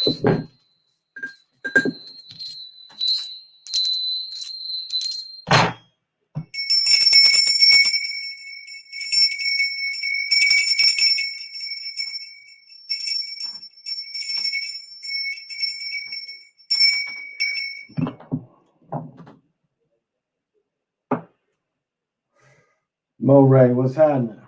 Mo Ray, what's happening?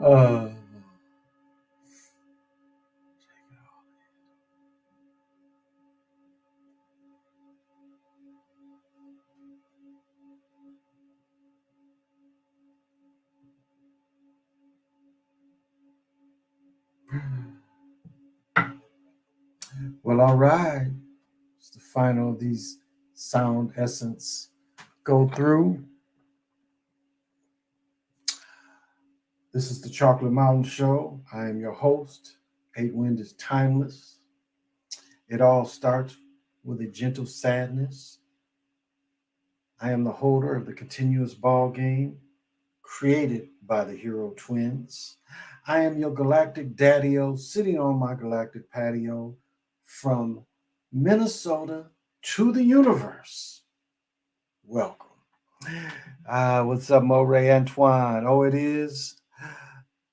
Uh, well, all right. It's the final of these sound essence go through. This is the Chocolate Mountain Show. I am your host. Eight Wind is timeless. It all starts with a gentle sadness. I am the holder of the continuous ball game created by the Hero Twins. I am your galactic daddy-o sitting on my galactic patio from Minnesota to the universe. Welcome. What's up, Moray Antoine? Oh, it is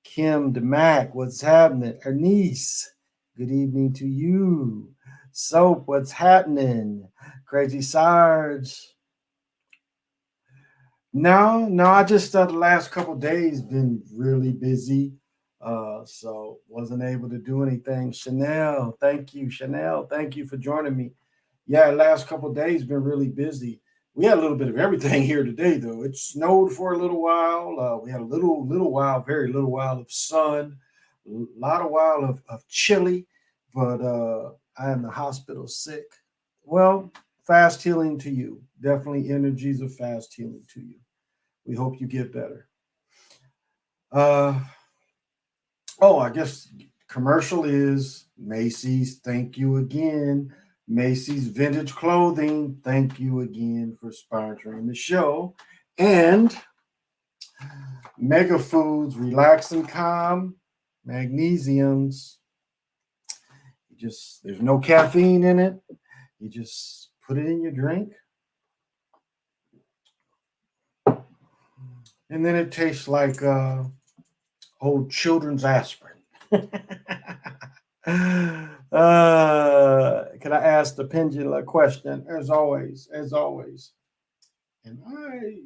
Kim DeMac. What's happening? Ernice, good evening to you. Soap, what's happening? Crazy Sarge. No, I just the last couple days been really busy. So wasn't able to do anything. Chanel, thank you. Chanel, thank you for joining me. Yeah, last couple days been really busy. We had a little bit of everything here today, though. It snowed for a little while. We had a little while, very little while of sun, a lot of while of chilly, but I am in the hospital sick. Well, fast healing to you. Definitely energies of fast healing to you. We hope you get better. Uh, oh, I guess commercial is Macy's. Thank you again. Macy's Vintage Clothing. Thank you again for sponsoring the show. And Mega Foods, Relax and Calm, Magnesiums. There's no caffeine in it. You just put it in your drink. And then it tastes like old children's aspirin. Can I ask the pendulum question? As always. And I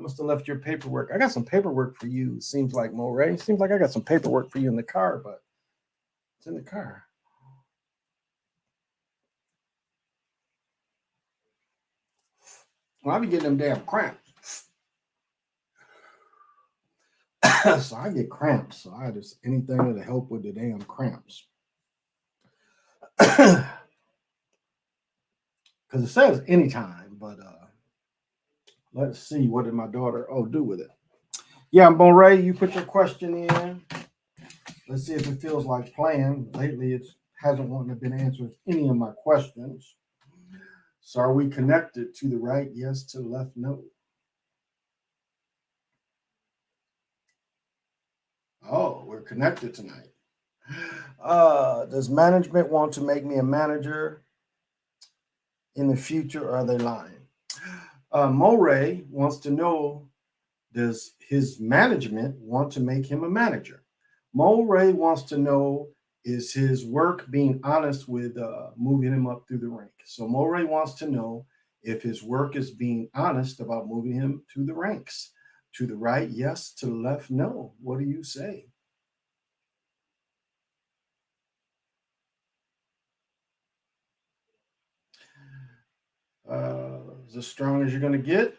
must have left your paperwork. I got some paperwork for you. Seems like Moray. Seems like I got some paperwork for you in the car, but it's in the car. Well, I be getting them damn cramps. So I get cramps. So I just anything that'll help with the damn cramps. Because it says anytime, but let's see, what did my daughter do with it? Yeah, Moray, you put your question in. Let's see if it feels like playing. Lately, it hasn't wanted to been answered any of my questions. So are we connected to the right? Yes. To the left? No. Oh, we're connected tonight. Does management want to make me a manager in the future, or are they lying? Moray wants to know, does his management want to make him a manager? Moray wants to know, is his work being honest with moving him up through the rank? So Moray wants to know if his work is being honest about moving him to the ranks. To the right, yes. To the left, no. What do you say? Is as strong as you're going to get,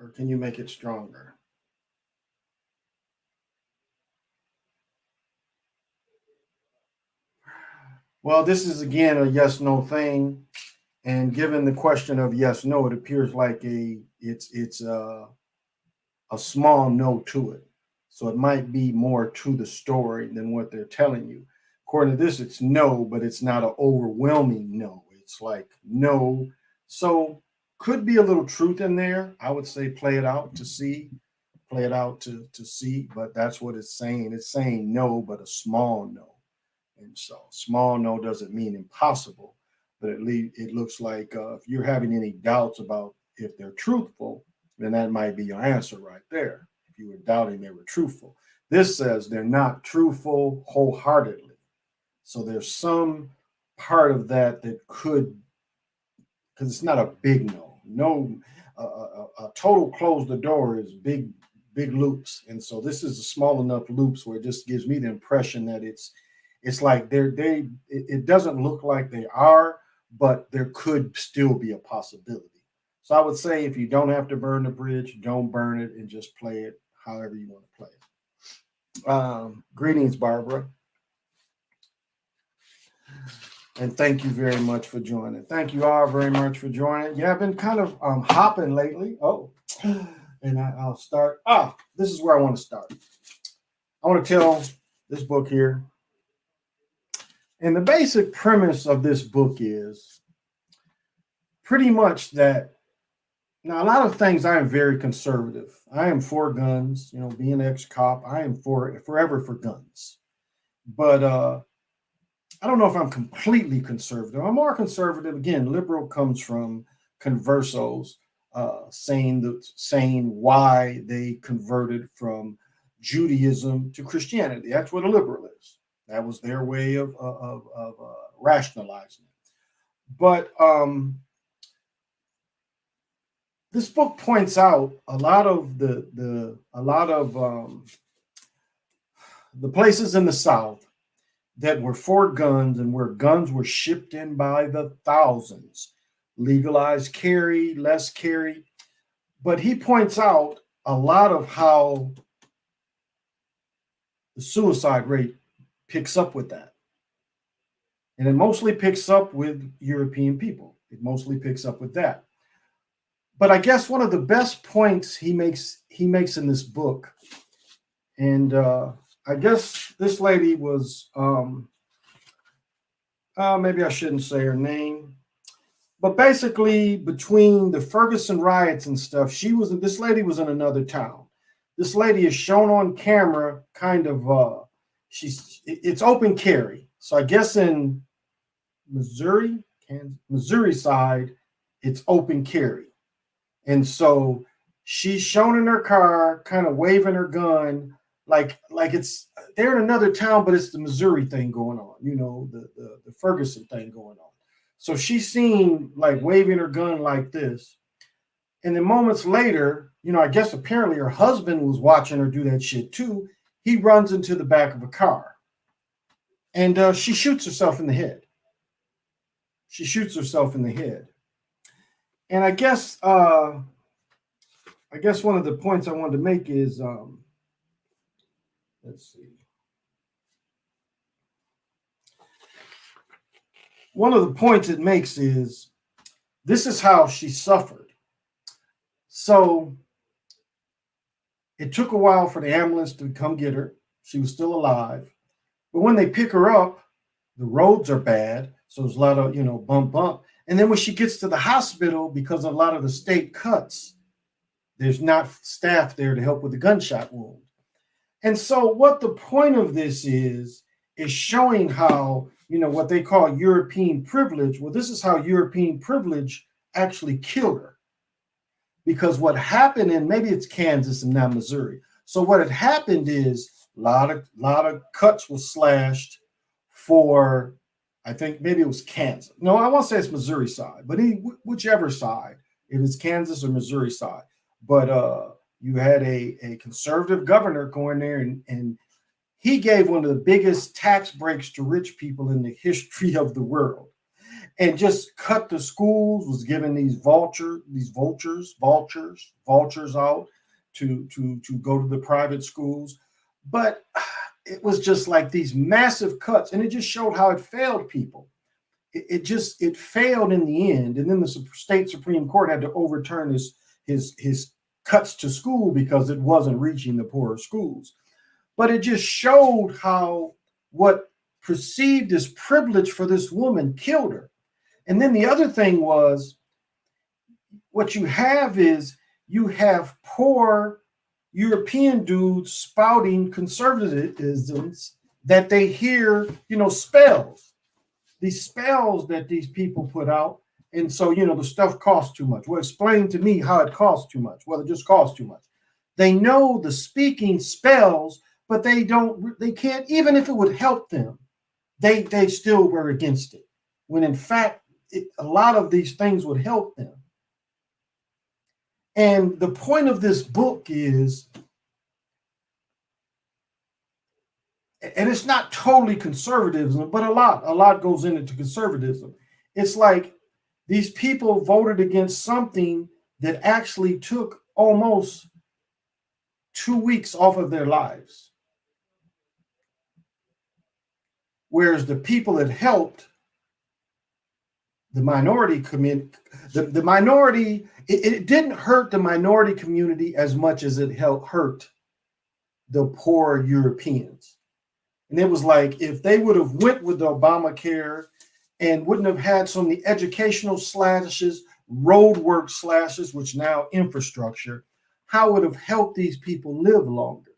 or can you make it stronger? Well, this is again a yes no thing, and given the question of yes no, it appears like a small no to it. So it might be more to the story than what they're telling you. According to this, it's no, but it's not an overwhelming no. It's like no. So could be a little truth in there. I would say play it out to see, play it out to see, but that's what it's saying. It's saying no, but a small no. And so small no doesn't mean impossible, but it looks like if you're having any doubts about if they're truthful, then that might be your answer right there. If you were doubting they were truthful, this says they're not truthful wholeheartedly. So there's some part of that that could, because it's not a big no. No, a total close the door is big loops, and so this is a small enough loops where it just gives me the impression that it's like it doesn't look like they are, but there could still be a possibility. So I would say if you don't have to burn the bridge, don't burn it and just play it however you want to play it. Greetings, Barbara, and thank you very much for joining. Thank you all very much for joining. Yeah, I've been kind of hopping lately. Oh, and I'll start. This is where I want to start. I want to tell this book here. And the basic premise of this book is pretty much that now a lot of things I am very conservative. I am for guns, being an ex-cop, I am forever for guns. But I don't know if I'm completely conservative. I'm more conservative. Again, liberal comes from conversos, saying why they converted from Judaism to Christianity. That's what a liberal is. That was their way of rationalizing it. But this book points out a lot of the places in the South that were for guns and where guns were shipped in by the thousands, legalized carry, less carry. But he points out a lot of how the suicide rate picks up with that. And it mostly picks up with European people. It mostly picks up with that. But I guess one of the best points he makes in this book, and I guess this lady was maybe I shouldn't say her name, but basically between the Ferguson riots and stuff, this lady was in another town. This lady is shown on camera, kind of it's open carry. So I guess in Missouri side, it's open carry. And so she's shown in her car, kind of waving her gun, like it's they're in another town, but it's the Missouri thing going on, the Ferguson thing going on. So she's seen like waving her gun like this. And then moments later, I guess apparently her husband was watching her do that shit too. He runs into the back of a car and she shoots herself in the head. She shoots herself in the head. And I guess one of the points I wanted to make is let's see. One of the points it makes is this is how she suffered. So it took a while for the ambulance to come get her. She was still alive. But when they pick her up, the roads are bad. So there's a lot of, bump. And then when she gets to the hospital, because a lot of the state cuts, there's not staff there to help with the gunshot wound. And so what the point of this is showing how, what they call European privilege. Well, this is how European privilege actually killed her. Because what happened, and maybe it's Kansas and not Missouri. So what had happened is a lot of cuts were slashed for, I think maybe it was Kansas. No, I won't say it's Missouri side, but whichever side, if it's Kansas or Missouri side. But you had a conservative governor go in there, and he gave one of the biggest tax breaks to rich people in the history of the world, and just cut the schools, was giving these vultures out to go to the private schools. But it was just like these massive cuts, and it just showed how it failed people. It failed in the end, and then the state Supreme Court had to overturn his cuts to school because it wasn't reaching the poorer schools. But it just showed how what perceived as privilege for this woman killed her. And then the other thing was, what you have is you have poor European dudes spouting conservatisms that they hear, spells, these spells that these people put out. And so, the stuff costs too much. Well, explain to me how it costs too much. Well, it just costs too much. They know the speaking spells, but they can't, even if it would help them, they still were against it. When in fact, a lot of these things would help them. And the point of this book is, and it's not totally conservatism, but a lot goes into conservatism. It's like these people voted against something that actually took almost 2 weeks off of their lives. Whereas the people that helped the minority community, the minority, it didn't hurt the minority community as much as it hurt the poor Europeans. And it was like, if they would have went with the Obamacare and wouldn't have had so many educational slashes, roadwork slashes, which now infrastructure, how would have helped these people live longer,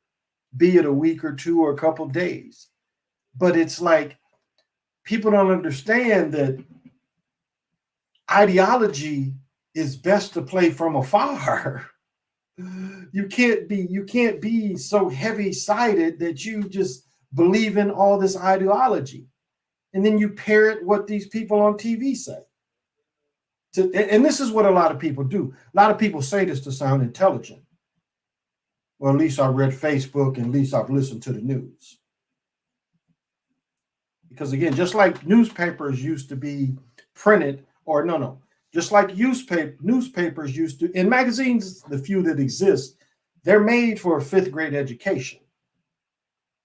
be it a week or two or a couple of days. But it's like, people don't understand that ideology is best to play from afar. You can't be so heavy-sided that you just believe in all this ideology, and then you parrot what these people on TV say. And this is what a lot of people do. A lot of people say this to sound intelligent. Well, at least I read Facebook, and at least I've listened to the news. Because again, just like newspapers used to be printed, or just like newspapers used to, in magazines, the few that exist, they're made for a 5th grade education.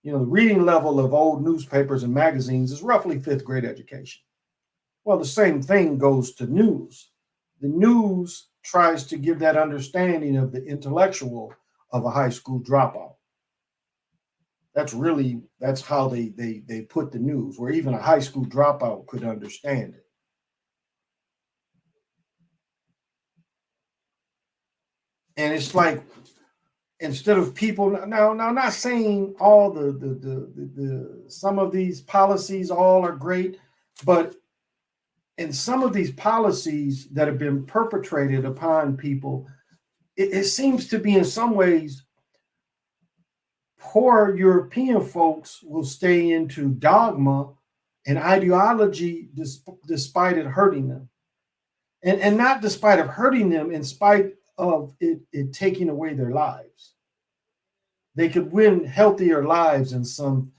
The reading level of old newspapers and magazines is roughly 5th grade education. Well, the same thing goes to news. The news tries to give that understanding of the intellectual of a high school dropout. That's how they put the news, where even a high school dropout could understand it. And it's like, instead of people now, not saying all the some of these policies all are great, but in some of these policies that have been perpetrated upon people, it seems to be in some ways poor European folks will stay into dogma and ideology despite it hurting them. And not despite of hurting them, in spite of it taking away their lives. They could win healthier lives in some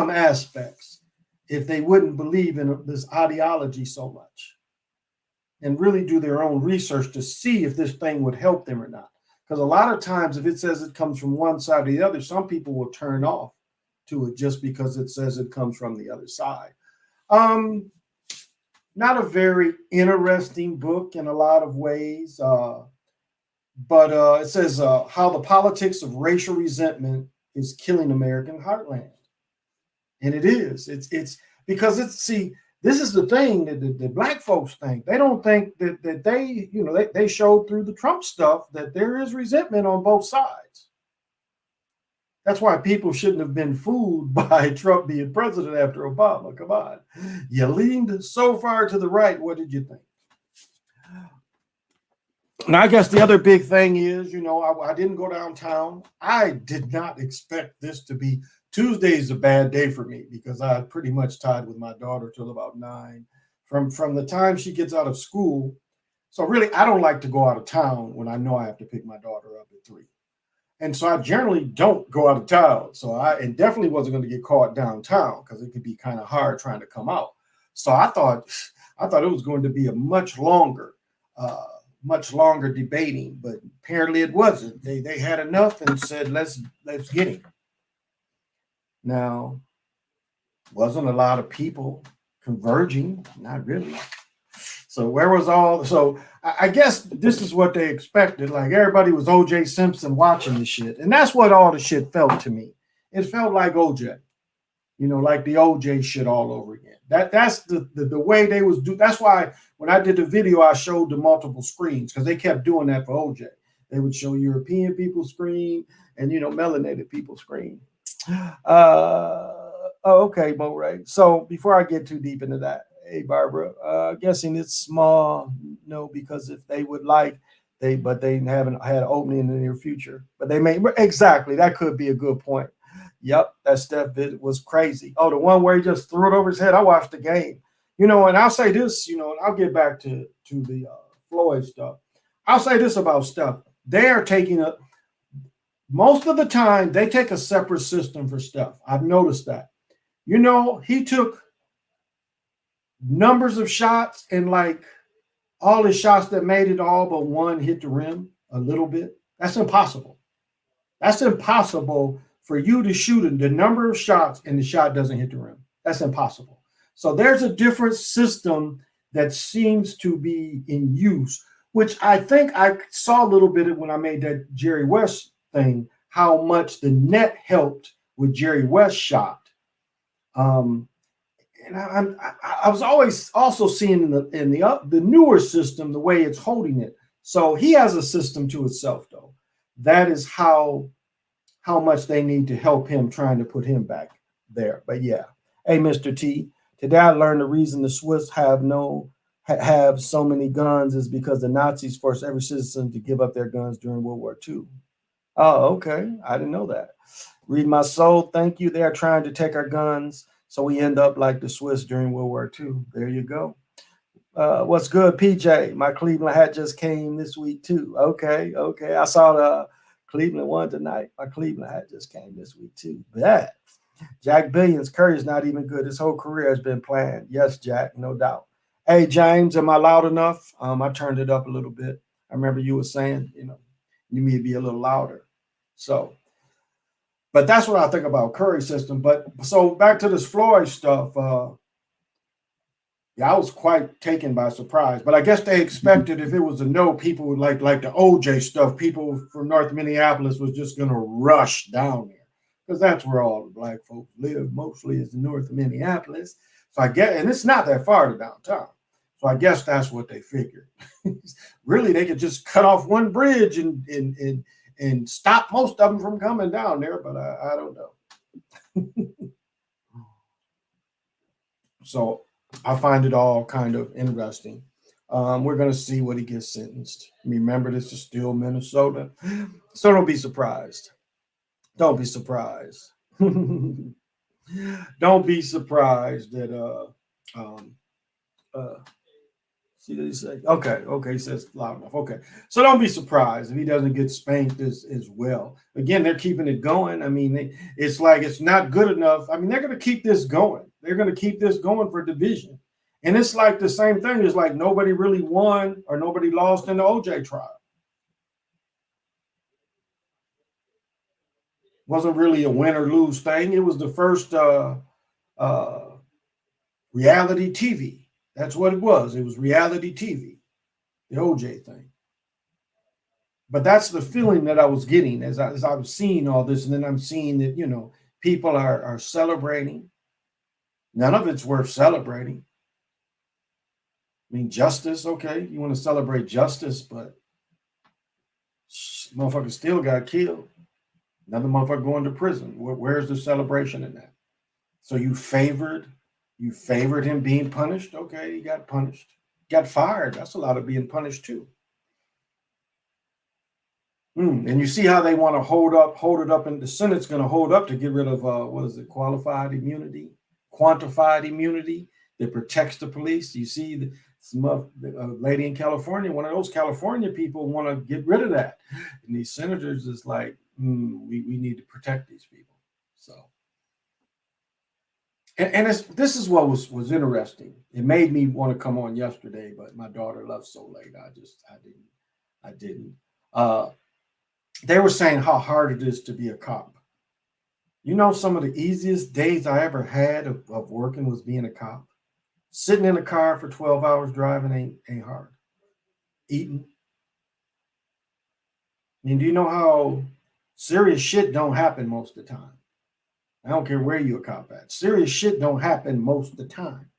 aspects if they wouldn't believe in this ideology so much, and really do their own research to see if this thing would help them or not. Because a lot of times, if it says it comes from one side or the other, some people will turn off to it just because it says it comes from the other side. Not a very interesting book in a lot of ways, but it says how the politics of racial resentment is killing American heartland. And it is. It's because this is the thing that the Black folks think. They don't think that they showed through the Trump stuff that there is resentment on both sides. That's why people shouldn't have been fooled by Trump being president after Obama. Come on. You leaned so far to the right. What did you think? And I guess the other big thing is, I didn't go downtown. I did not expect this to be Tuesday is a bad day for me because I pretty much tied with my daughter till about 9. From the time she gets out of school. So really, I don't like to go out of town when I know I have to pick my daughter up at 3. And so I generally don't go out of town. So I definitely wasn't going to get caught downtown because it could be kind of hard trying to come out. So I thought it was going to be a much longer debating, but apparently it wasn't. They had enough and said, let's get him. Now, wasn't a lot of people converging, not really. So where was so I guess this is what they expected. Like everybody was OJ Simpson watching the shit. And that's what all the shit felt to me. It felt like OJ, like the OJ shit all over again. That's the way they was do. That's why when I did the video, I showed the multiple screens because they kept doing that for OJ. They would show European people screen and, melanated people screen. Okay, Mo Ray. So before I get too deep into that, hey, Barbara, guessing it's small, no, because if they would like, but they haven't had an opening in the near future. But they may, exactly, that could be a good point. Yep, that step was crazy. Oh, the one where he just threw it over his head, I watched the game. And I'll say this, and I'll get back to the Floyd stuff. I'll say this about stuff. They are taking most of the time, they take a separate system for stuff. I've noticed that. He took numbers of shots and like all the shots that made it all but one hit the rim a little bit. That's impossible. That's impossible for you to shoot the number of shots and the shot doesn't hit the rim. That's impossible. So there's a different system that seems to be in use, which I think I saw a little bit of when I made that Jerry West thing, how much the net helped with Jerry West's shot. And I was always also seeing in the newer system the way it's holding it. So he has a system to itself, though. That is how much they need to help him trying to put him back there. But yeah, hey, Mr. T. Today I learned the reason the Swiss have so many guns is because the Nazis forced every citizen to give up their guns during World War II. Oh, okay. I didn't know that. Read my soul. Thank you. They are trying to take our guns. So we end up like the Swiss during World War II. There you go. What's good, PJ? My Cleveland hat just came this week too. Okay. I saw the Cleveland one tonight. My Cleveland hat just came this week too. That Jack Billions, Curry is not even good. His whole career has been planned. Yes, Jack, no doubt. Hey, James, am I loud enough? I turned it up a little bit. I remember you were saying, you may be a little louder. So, but that's what I think about Curry's system. But so back to this Floyd stuff. Yeah, I was quite taken by surprise. But I guess they expected if it was a no, people would like the OJ stuff. People from North Minneapolis was just going to rush down there because that's where all the black folks live. Mostly is the North Minneapolis. So I get, and it's not that far to downtown. So I guess that's what they figured. Really, they could just cut off one bridge and stop most of them from coming down there, but I don't know. So I find it all kind of interesting. We're going to see what he gets sentenced. Remember, this is still Minnesota, so don't be surprised. Don't be surprised. Don't be surprised that see what he say? Okay, he says loud enough. Okay. So don't be surprised if he doesn't get spanked as well. Again, they're keeping it going. I mean, it's like it's not good enough. I mean, they're going to keep this going. They're going to keep this going for division. And it's like the same thing. It's like nobody really won or nobody lost in the OJ trial. Wasn't really a win or lose thing. It was the first reality TV. That's what it was. It was reality TV, the OJ thing. But that's the feeling that I was getting as I was seeing all this. And then I'm seeing that, people are celebrating. None of it's worth celebrating. I mean, justice, okay. You want to celebrate justice, but motherfucker still got killed. Another motherfucker going to prison. Where's the celebration in that? So you favored him being punished. Okay, he got punished. Got fired. That's a lot of being punished too. And you see how they want to hold it up, and the Senate's going to hold up to get rid of what is it, quantified immunity that protects the police. You see, the lady in California, one of those California people, want to get rid of that, and these senators is like, we need to protect these people. So, and this is what was interesting. It made me want to come on yesterday, but my daughter left so late. I didn't. Uh, they were saying how hard it is to be a cop. You know, some of the easiest days I ever had of working was being a cop. Sitting in a car for 12 hours driving ain't hard. Eating. I mean, do you know how serious shit don't happen most of the time? I don't care where you're a cop at. Serious shit don't happen most of the time.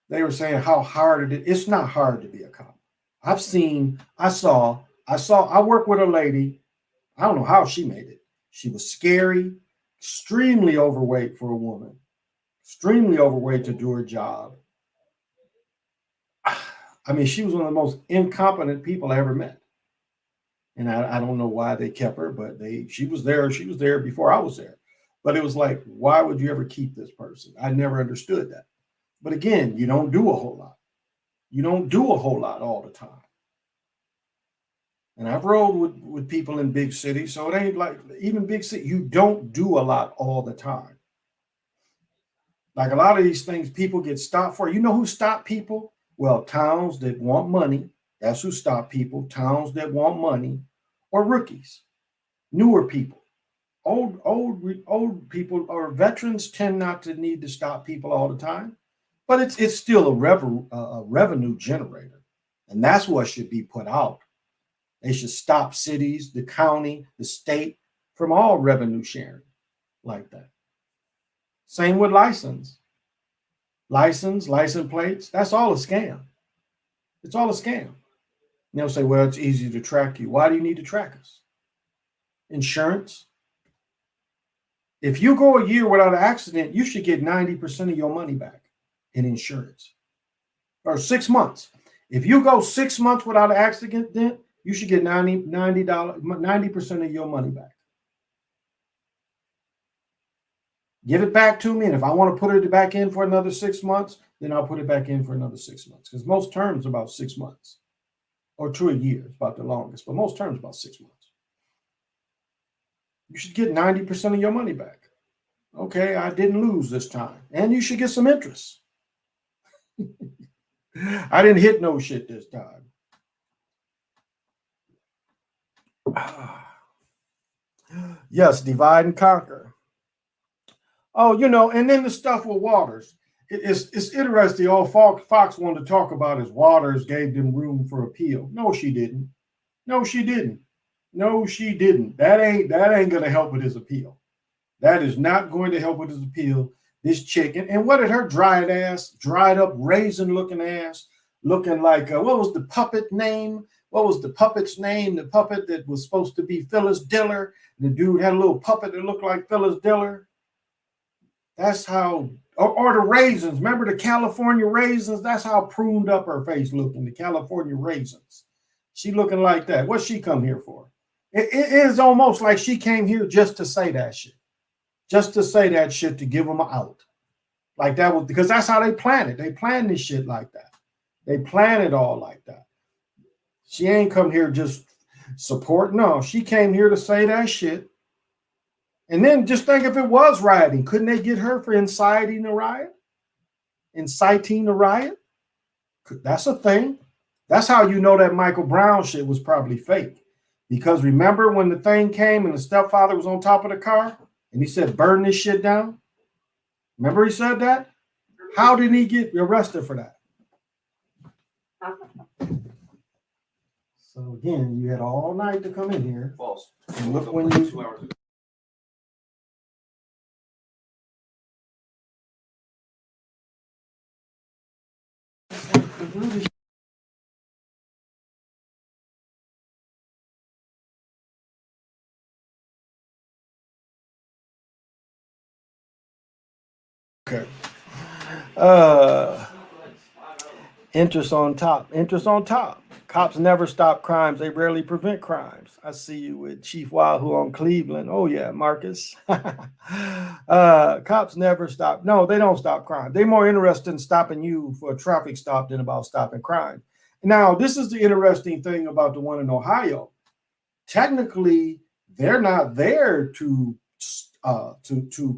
They were saying how hard it is. It's not hard to be a cop. I work with a lady. I don't know how she made it. She was scary, extremely overweight for a woman, extremely overweight to do her job. I mean, she was one of the most incompetent people I ever met. And I don't know why they kept her, but she was there. She was there before I was there. But it was like, why would you ever keep this person? I never understood that. But again, you don't do a whole lot. You don't do a whole lot all the time. And I've rode with people in big cities, so it ain't like even big city. You don't do a lot all the time. Like a lot of these things, people get stopped for. You know who stop people? Well, towns that want money. That's who stop people. Towns that want money, or rookies, newer people. Old people or veterans tend not to need to stop people all the time, but it's still a revenue generator, and that's what should be put out. They should stop cities, the county, the state from all revenue sharing like that. Same with license plates. That's all a scam. It's all a scam. And they'll say, well, it's easy to track you. Why do you need to track us? Insurance. If you go a year without an accident, you should get 90% of your money back in insurance. Or 6 months. If you go 6 months without an accident, then you should get $90% of your money back. Give it back to me. And if I want to put it back in for another 6 months, then I'll put it back in for another 6 months. Because most terms are about 6 months. Or to a year. It's about the longest. But most terms about 6 months. You should get 90% of your money back. Okay, I didn't lose this time. And you should get some interest. I didn't hit no shit this time. Yes, divide and conquer. Oh, and then the stuff with Waters. It's interesting. All Fox wanted to talk about is Waters gave them room for appeal. No, she didn't. No, she didn't. No, she didn't. That ain't gonna help with his appeal. That is not going to help with his appeal. This chick, and what did her dried up raisin looking ass, looking like what was the puppet name? What was the puppet's name? The puppet that was supposed to be Phyllis Diller. The dude had a little puppet that looked like Phyllis Diller. That's how, or the raisins. Remember the California raisins? That's how pruned up her face looking. The California raisins. She looking like that. What's she come here for? It is almost like she came here just to say that shit. Just to say that shit to give them out. Like that was because that's how they plan it. They plan this shit like that. They plan it all like that. She ain't come here just support. No, she came here to say that shit. And then just think if it was rioting, couldn't they get her for inciting the riot? Inciting the riot? That's a thing. That's how you know that Michael Brown shit was probably fake. Because remember when the thing came and the stepfather was on top of the car and he said, burn this shit down? Remember he said that? How did he get arrested for that? So again, you had all night to come in here. False. And look when you 2 hours ago. the rudest Okay. Uh, interest on top. Interest on top. Cops never stop crimes. They rarely prevent crimes. I see you with Chief Wahoo on Cleveland. Oh, yeah, Marcus. Cops never stop. No, they don't stop crime. They're more interested in stopping you for a traffic stop than about stopping crime. Now, this is the interesting thing about the one in Ohio. Technically, they're not there to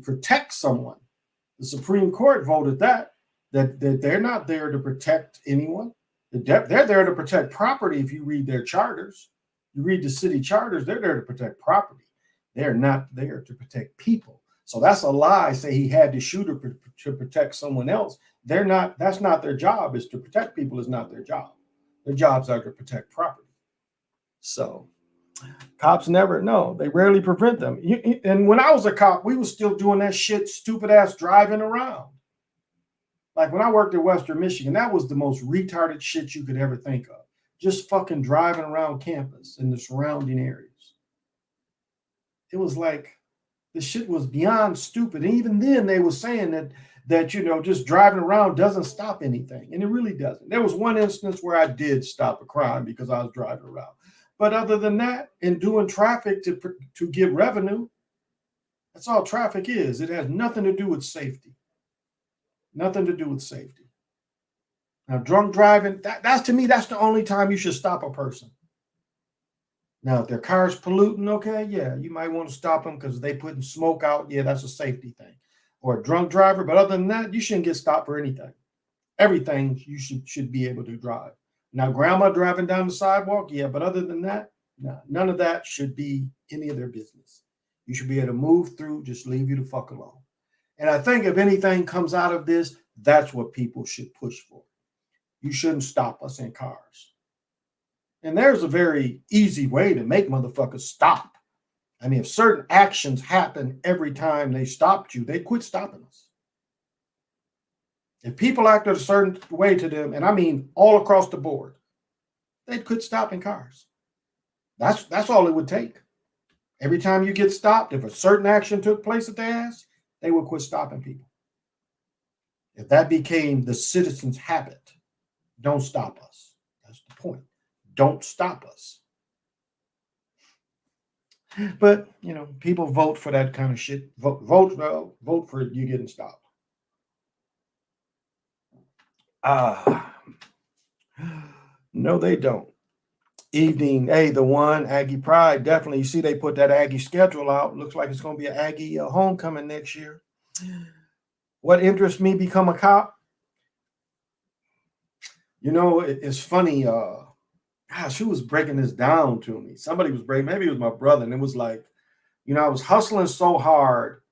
protect someone. The Supreme Court voted that they're not there to protect anyone. They're there to protect property. If you read their charters, you read the city charters, they're there to protect property. They're not there to protect people. So that's a lie. Say he had to shoot to protect someone else. They're not. That's not their job. Is to protect people is not their job. Their jobs are to protect property. So cops never. No, they rarely prevent them. And when I was a cop, we were still doing that shit, stupid ass driving around. Like when I worked in Western Michigan, that was the most retarded shit you could ever think of. Just fucking driving around campus and the surrounding areas. It was like the shit was beyond stupid. And even then they were saying that just driving around doesn't stop anything. And it really doesn't. There was one instance where I did stop a crime because I was driving around. But other than that, in doing traffic to get revenue, that's all traffic is. It has nothing to do with safety. Nothing to do with safety. Now, drunk driving, that's to me, that's the only time you should stop a person. Now, if their car's polluting, okay, yeah, you might want to stop them because they putting smoke out. Yeah, that's a safety thing. Or a drunk driver. But other than that, you shouldn't get stopped for anything. Everything you should be able to drive. Now, grandma driving down the sidewalk, yeah, but other than that, no, none of that should be any of their business. You should be able to move through, just leave you the fuck alone. And I think if anything comes out of this, that's what people should push for. You shouldn't stop us in cars. And there's a very easy way to make motherfuckers stop. I mean, if certain actions happen every time they stopped you, they quit stopping us. If people acted a certain way to them, and I mean all across the board, they'd quit stopping cars. That's all it would take. Every time you get stopped, if a certain action took place at their ass, they would quit stopping people. If that became the citizen's habit, don't stop us. That's the point. Don't stop us. But, people vote for that kind of shit. Vote for you getting stopped. No, they don't. Evening, hey, the one, Aggie Pride, definitely. You see, they put that Aggie schedule out. Looks like it's going to be an Aggie homecoming next year. What interests me become a cop? It's funny. Gosh, who was breaking this down to me? Somebody was breaking, maybe it was my brother, and it was like, I was hustling so hard,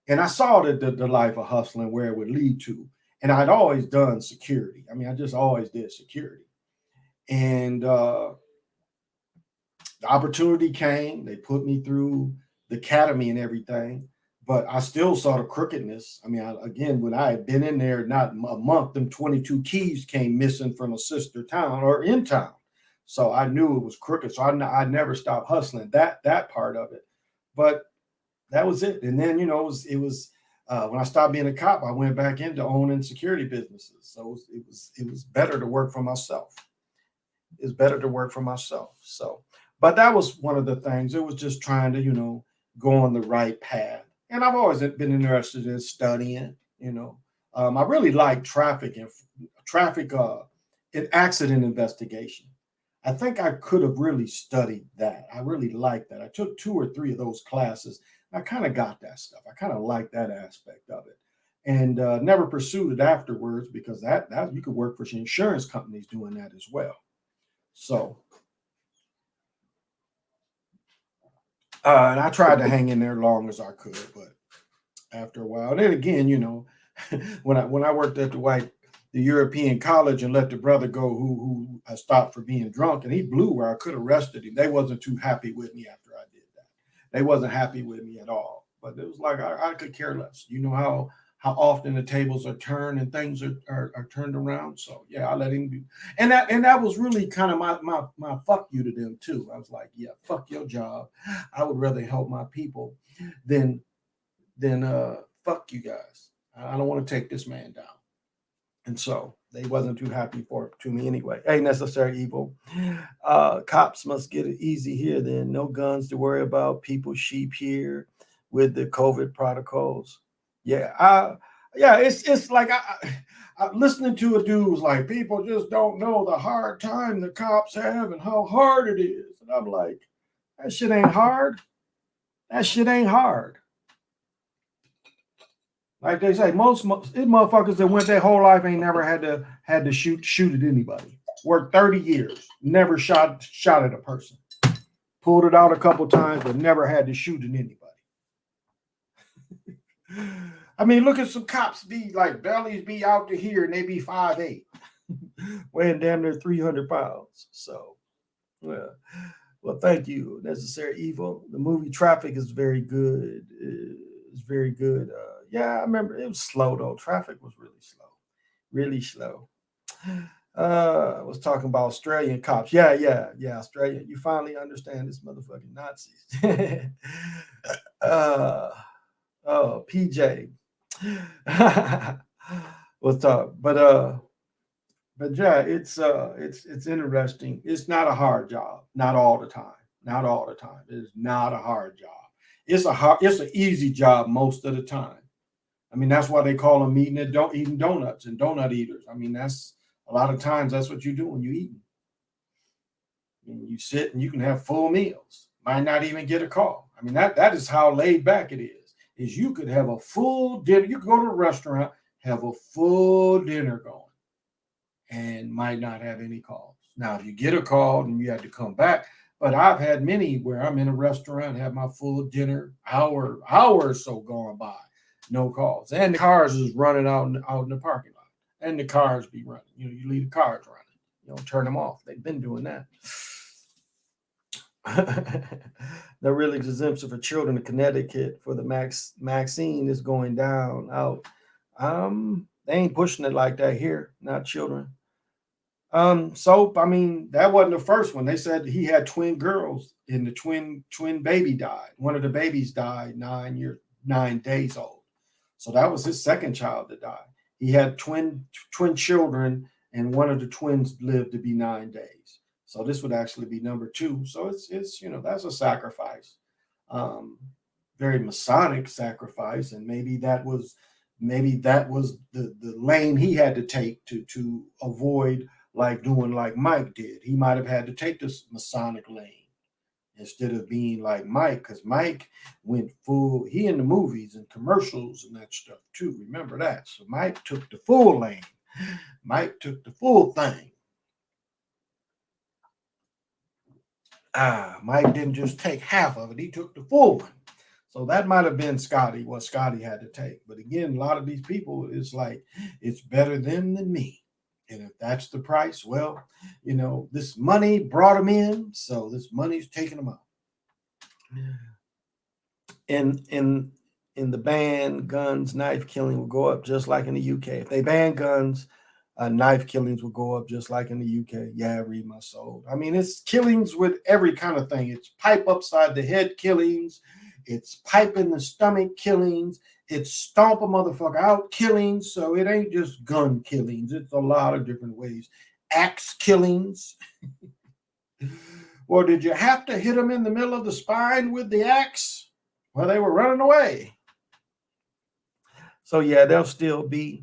and I saw the life of hustling, where it would lead to. And I'd always done security. I mean, I just always did security. And the opportunity came. They put me through the academy and everything, but I still saw the crookedness. I mean, again, when I had been in there not a month, them 22 keys came missing from a sister town or in town. So I knew it was crooked. So I never stopped hustling that part of it. But that was it. And then, it was when I stopped being a cop, I went back into owning security businesses. So it was better to work for myself. It's better to work for myself. So, but that was one of the things. It was just trying to, go on the right path. And I've always been interested in studying, I really like traffic and accident investigation. I think I could have really studied that. I really like that. I took 2 or 3 of those classes. I kind of got that stuff. I kind of like that aspect of it, and never pursued it afterwards because that you could work for insurance companies doing that as well. So, and I tried to hang in there long as I could, but after a while, then again, when I worked at the European college and let the brother go who I stopped for being drunk, and he blew where I could have arrested him. They wasn't too happy with me after I did that. They wasn't happy with me at all. But it was like I could care less. You know how often the tables are turned and things are turned around. So yeah, I let him do. And that was really kind of my fuck you to them too. I was like, yeah, fuck your job. I would rather help my people than fuck you guys. I don't want to take this man down. And so they wasn't too happy for it to me anyway. Ain't necessary evil. Cops must get it easy here then. No guns to worry about. People sheep here with the COVID protocols. Yeah, it's like I'm listening to a dude who's like, people just don't know the hard time the cops have and how hard it is. And I'm like, that shit ain't hard. That shit ain't hard. Like they say, most motherfuckers that went their whole life ain't never had to shoot at anybody. Worked 30 years, never shot at a person. Pulled it out a couple times, but never had to shoot at anybody. I mean, look at some cops be like bellies be out to here and they be 5'8", weighing damn near 300 pounds. So, well, thank you. Necessary Evil. The movie Traffic is very good. It's very good. Yeah, I remember it was slow though. Traffic was really slow. I was talking about Australian cops. Yeah. Australia. You finally understand this motherfucking Nazis. PJ. What's up? But yeah, it's interesting. It's not a hard job. Not all the time. Not all the time. It is not a hard job. It's an easy job most of the time. I mean, that's why they call them eating donuts and donut eaters. I mean, that's a lot of times that's what you do when you eat. I mean, you sit and you can have full meals. Might not even get a call. I mean, that is how laid back it is. Is you could have a full dinner. You could go to a restaurant, have a full dinner going, and might not have any calls. Now, if you get a call and you have to come back, but I've had many where I'm in a restaurant, have my full dinner, hour or so going by, no calls, and the cars is running out in the parking lot, and the cars be running. You know, you leave the cars running. You don't turn them off. They've been doing that. The real exemption for children in Connecticut for the vaccine is going down out. They ain't pushing it like that here, not children. So I mean, that wasn't the first one. They said he had twin girls, and the twin baby died. One of the babies died 9 days old. So that was his second child that died. He had twin children, and one of the twins lived to be 9 days. So this would actually be number 2. So it's that's a sacrifice, very Masonic sacrifice, and maybe that was the lane he had to take to avoid like doing like Mike did. He might have had to take this Masonic lane instead of being like Mike, because Mike went full. He in the movies and commercials and that stuff too. Remember that. So Mike took the full lane. Mike took the full thing. Mike didn't just take half of it. He took the full one. So that might have been what Scotty had to take. But again, a lot of these people, it's like, it's better them than me. And if that's the price, well, this money brought them in. So this money's taking them out. In the ban, guns, knife killing will go up just like in the UK. If they ban guns, knife killings will go up just like in the UK. Yeah, read my soul. I mean, it's killings with every kind of thing. It's pipe upside the head killings. It's pipe in the stomach killings. It's stomp a motherfucker out killings. So it ain't just gun killings. It's a lot of different ways. Axe killings. Well, did you have to hit them in the middle of the spine with the axe? Well, they were running away. So yeah, they'll still be.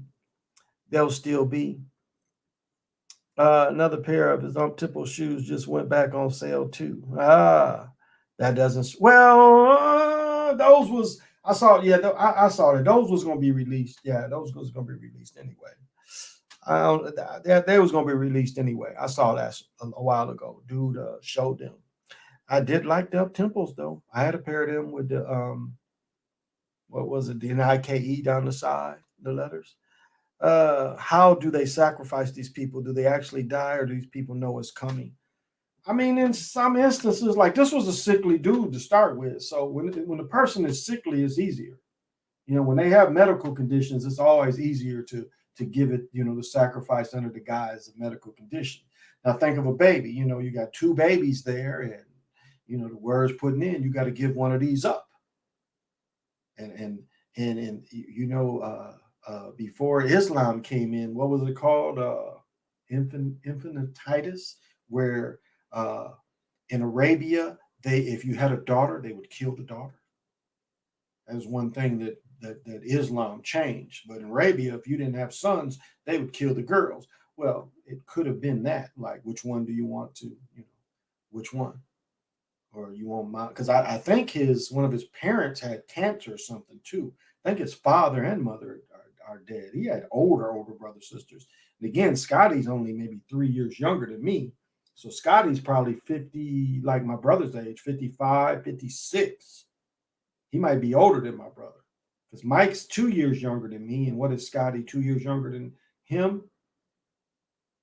Another pair of his Temple shoes just went back on sale too. That doesn't. Those was I saw. Yeah, I saw that those was going to be released. Yeah, those was going to be released anyway. They was going to be released anyway. I saw that a while ago. Dude showed them. I did like the up temples though. I had a pair of them with the what was it? The Nike down the side, the letters. How do they sacrifice these people? Do they actually die, or do these people know it's coming? I mean, in some instances, like this was a sickly dude to start with. So when the person is sickly, it's easier. When they have medical conditions, it's always easier to give it, the sacrifice under the guise of medical condition. Now think of a baby. You got 2 babies there, and the word's putting in. You got to give one of these up, and before Islam came in. What was it called? Infanticides, where uh, in Arabia, if you had a daughter, they would kill the daughter. That was one thing that Islam changed. But in Arabia, if you didn't have sons, they would kill the girls. Well, it could have been that. Like, which one do you want to, which one? Or you want my? Because I think one of his parents had cancer or something too. I think his father and mother are dead. He had older brothers, sisters. And again, Scotty's only maybe 3 years younger than me. So Scotty's probably 50, like my brother's age, 55, 56. He might be older than my brother. Because Mike's 2 years younger than me. And what is Scotty, 2 years younger than him?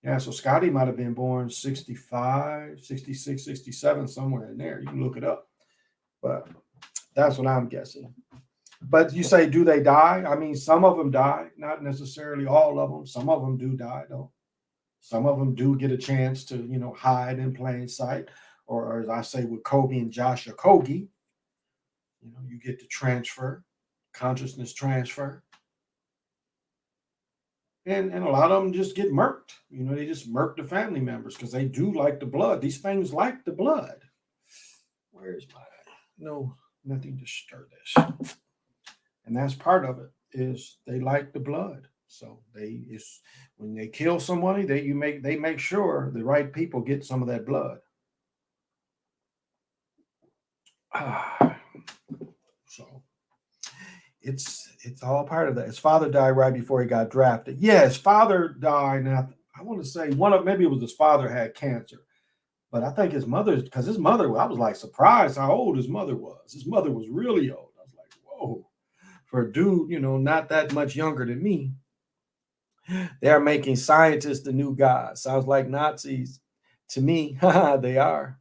Yeah, so Scotty might have been born 65, 66, 67, somewhere in there. You can look it up. But that's what I'm guessing. But you say, do they die? I mean, some of them die, not necessarily all of them. Some of them do die, though. Some of them do get a chance to, hide in plain sight. Or as I say with Kobe and Josh Okogie, you get to transfer, consciousness transfer. And a lot of them just get murked. They just murk the family members because they do like the blood. These things like the blood. Where's my, no, nothing to stir this. And that's part of it, is they like the blood. So when they kill somebody, they make sure the right people get some of that blood. So it's all part of that. His father died right before he got drafted. Yeah, his father died. Now I want to say maybe it was his father had cancer, but I think his mother, because his mother, I was like surprised how old his mother was. His mother was really old. I was like, whoa, for a dude, not that much younger than me. They are making scientists the new gods. Sounds like Nazis to me. They are.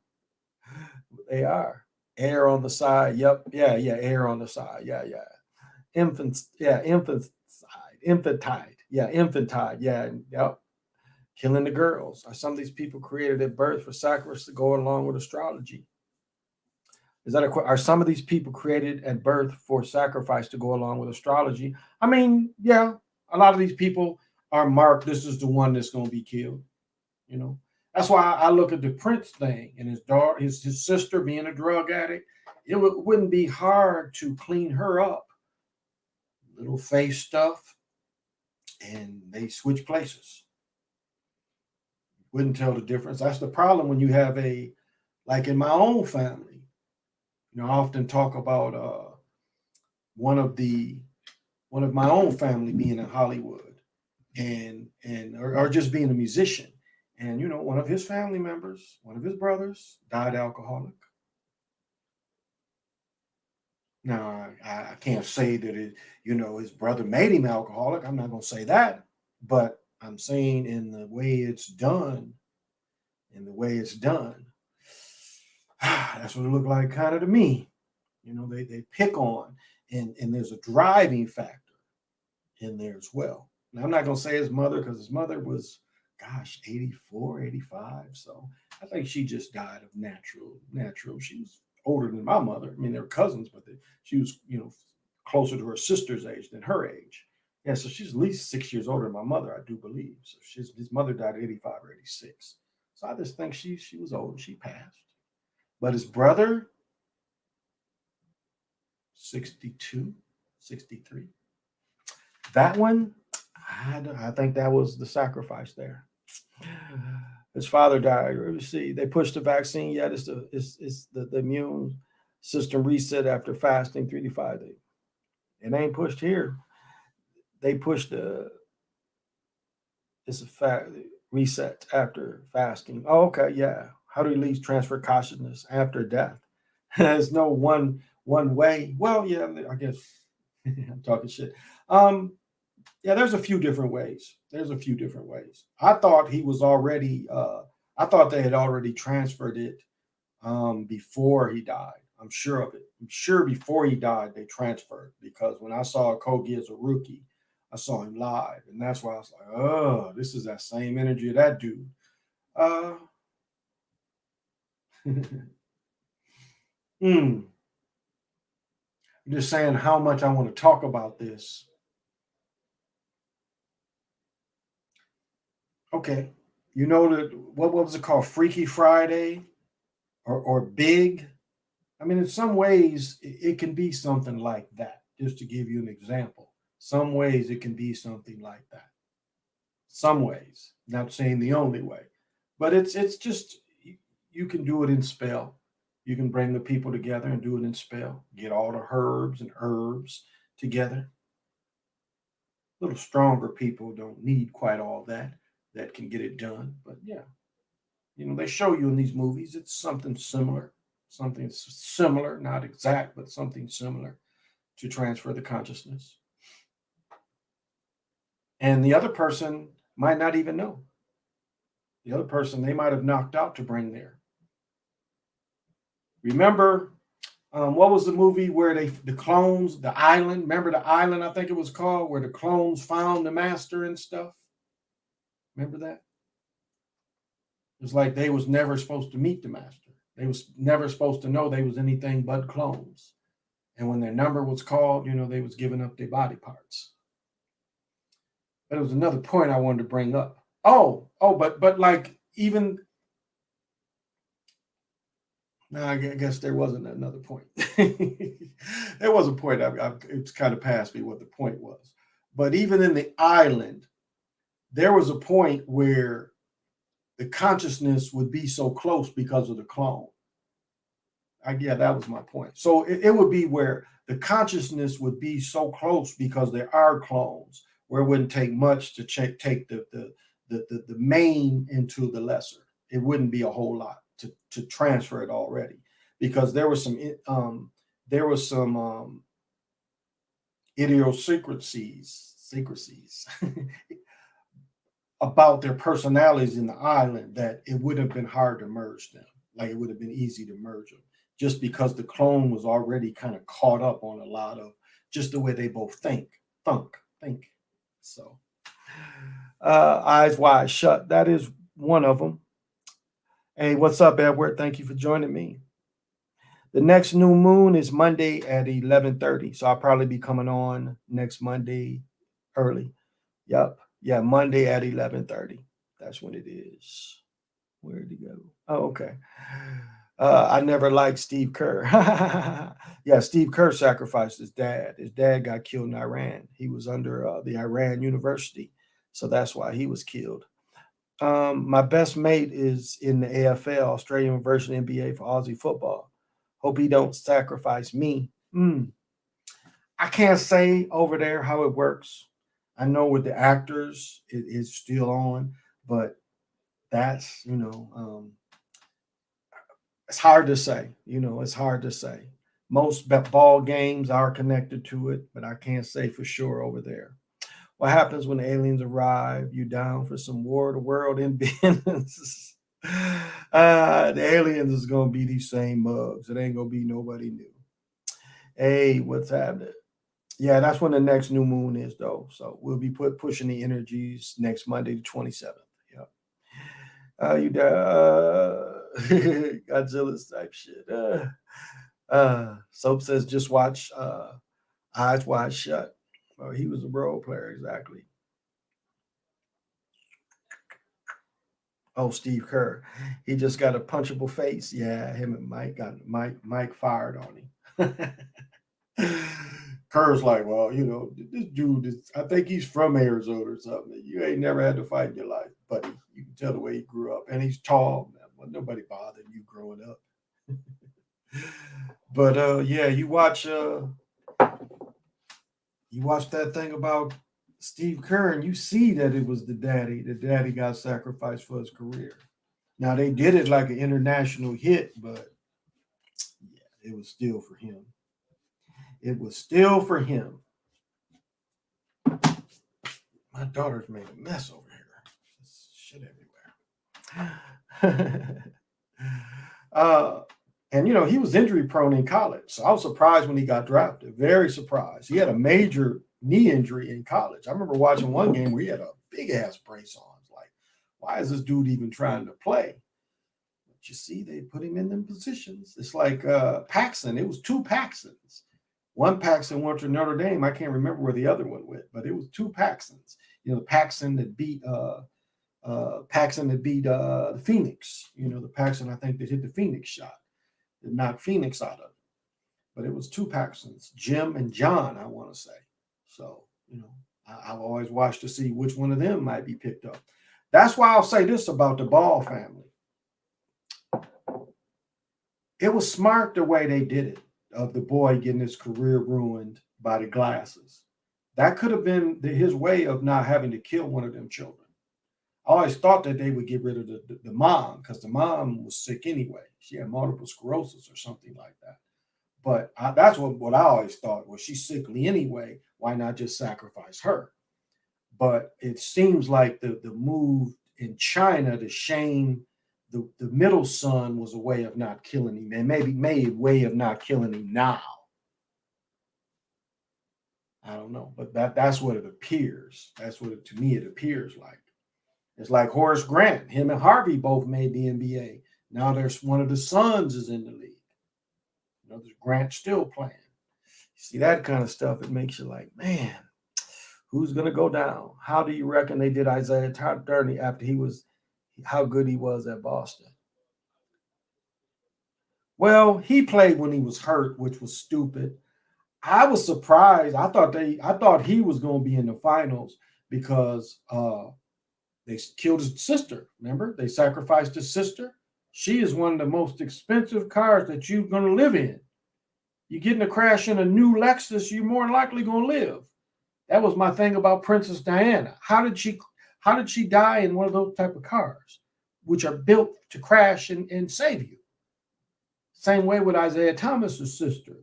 They are. Air on the side. Yep. Yeah. Air on the side. Yeah. Infants. Yeah. Infantile. Yeah. Infantile. Yeah. Yep. Killing the girls. Are some of these people created at birth for sacrifice to go along with astrology? Are some of these people created at birth for sacrifice to go along with astrology? I mean, yeah, a lot of these people are marked. This is the one that's going to be killed. That's why I look at the Prince thing and his daughter, his sister being a drug addict. It wouldn't be hard to clean her up. Little face stuff, and they switch places. Wouldn't tell the difference. That's the problem when you have like in my own family. I often talk about one of my own family being in Hollywood, or just being a musician. And one of his family members, one of his brothers, died alcoholic. Now I can't say that his brother made him alcoholic. I'm not going to say that, but I'm saying in the way it's done, that's what it looked like kind of to me. They pick on, and there's a driving factor in there as well. Now, I'm not going to say his mother, because his mother was, 84, 85. So I think she just died of natural. She was older than my mother. I mean, they were cousins, but she was, closer to her sister's age than her age. Yeah, so she's at least 6 years older than my mother, I do believe. So his mother died at 85 or 86. So I just think she was old. She passed. But his brother, 62, 63. That one, I think that was the sacrifice there. His father died. Let see. They pushed the vaccine yet. It's the immune system reset after fasting 3 to 5 days. It ain't pushed here. They pushed it's a fact reset after fasting. Oh, okay, yeah. How do you release transfer consciousness after death? There's no one way. Well, yeah, I guess I'm talking shit. Yeah, there's a few different ways. I thought he was already. I thought they had already transferred it before he died. I'm sure of it. I'm sure before he died they transferred, because when I saw Kogi as a rookie, I saw him live, and that's why I was like, oh, this is that same energy of that dude. I'm just saying how much I want to talk about this. Okay. You know that what was it called? Freaky Friday or Big? I mean, in some ways, it can be something like that, just to give you an example. Some ways it can be something like that. Some ways, not saying the only way, but it's just you can do it in spell. You can bring the people together and do it in spell. Get all the herbs and herbs together. A little stronger people don't need quite all that. That can get it done. But yeah, they show you in these movies. It's something similar, not exact, but something similar to transfer the consciousness. And the other person might not even know. The other person they might have knocked out to bring there. Remember, what was the movie where the clones, the island? Remember the island? I think it was called, where the clones found the master and stuff. Remember that? It was like they was never supposed to meet the master. They was never supposed to know they was anything but clones. And when their number was called, they was giving up their body parts. But it was another point I wanted to bring up. But like even no, I guess there wasn't another point. There was a point. It's kind of past me what the point was. But even in the island, there was a point where the consciousness would be so close because of the clone. Yeah, that was my point. So it would be where the consciousness would be so close because there are clones, where it wouldn't take much to take the main into the lesser. It wouldn't be a whole lot to transfer it already, because there was some secrecies about their personalities in the island, that it would have been hard to merge them. Like, it would have been easy to merge them, just because the clone was already kind of caught up on a lot of just the way they both think. So, Eyes Wide Shut. That is one of them. Hey, what's up, Edward? Thank you for joining me. The next new moon is Monday at 11:30, so I'll probably be coming on next Monday early. Yep. Yeah, Monday at 11:30. That's when it is. Where'd he go? Oh, okay. I never liked Steve Kerr. Yeah, Steve Kerr sacrificed his dad. His dad got killed in Iran. He was under the Iran University, so that's why he was killed. My best mate is in the AFL, Australian version NBA, for Aussie football. Hope he don't sacrifice me. I can't say over there how it works. I know with the actors, it is still on, but that's, it's hard to say. It's hard to say. Most ball games are connected to it, but I can't say for sure over there. What happens when the aliens arrive? You down for some war of the world in business? The aliens is gonna be these same mugs. It ain't gonna be nobody new. Hey, what's happening? Yeah, that's when the next new moon is, though. So we'll be pushing the energies next Monday, the 27th. Yeah. Godzilla's type shit. Soap says just watch Eyes Wide Shut. Oh, he was a role player, exactly. Oh, Steve Kerr. He just got a punchable face. Yeah, him and Mike fired on him. Kerr's like, well, this dude I think he's from Arizona or something. You ain't never had to fight in your life, buddy. You can tell the way he grew up. And he's tall. Well, nobody bothered you growing up. But yeah, you watch that thing about Steve Kerr, and you see that it was the daddy. The daddy got sacrificed for his career. Now they did it like an international hit, but yeah, it was still for him. It was still for him. My daughter's made a mess over here. There's shit everywhere. And he was injury prone in college. So I was surprised when he got drafted. Very surprised. He had a major knee injury in college. I remember watching one game where he had a big ass brace on. It's like, why is this dude even trying to play? But you see, they put him in them positions. It's like Paxson. It was two Paxsons. One Paxson went to Notre Dame. I can't remember where the other one went, but it was two Paxsons. The Paxson that beat Paxson that beat the Phoenix. The Paxson I think that hit the Phoenix shot, that knocked Phoenix out of it. But it was two Paxsons, Jim and John, I want to say. So I've always watched to see which one of them might be picked up. That's why I'll say this about the Ball family. It was smart the way they did it, of the boy getting his career ruined by the glasses. That could have been his way of not having to kill one of them children. I always thought that they would get rid of the mom, because the mom was sick anyway. She had multiple sclerosis or something like that. But that's what I always thought. Well, she's sickly anyway. Why not just sacrifice her? But it seems like the move in China to shame the middle son was a way of not killing him, and maybe a way of not killing him now. I don't know, but that's what it appears. That's what to me it appears like. It's like Horace Grant. Him and Harvey both made the NBA. Now there's one of the sons is in the league. There's Grant still playing. You see that kind of stuff, it makes you like, man, who's going to go down? How do you reckon they did Isaiah Turney after how good he was at Boston? Well, he played when he was hurt, which was stupid. I was surprised. I thought he was going to be in the finals because they killed his sister. Remember, they sacrificed his sister. She is one of the most expensive cars that you're going to live in. You're getting a crash in a new Lexus, you're more than likely going to live. That was my thing about Princess Diana. How did she die in one of those type of cars, which are built to crash and save you? Same way with Isaiah Thomas's sister.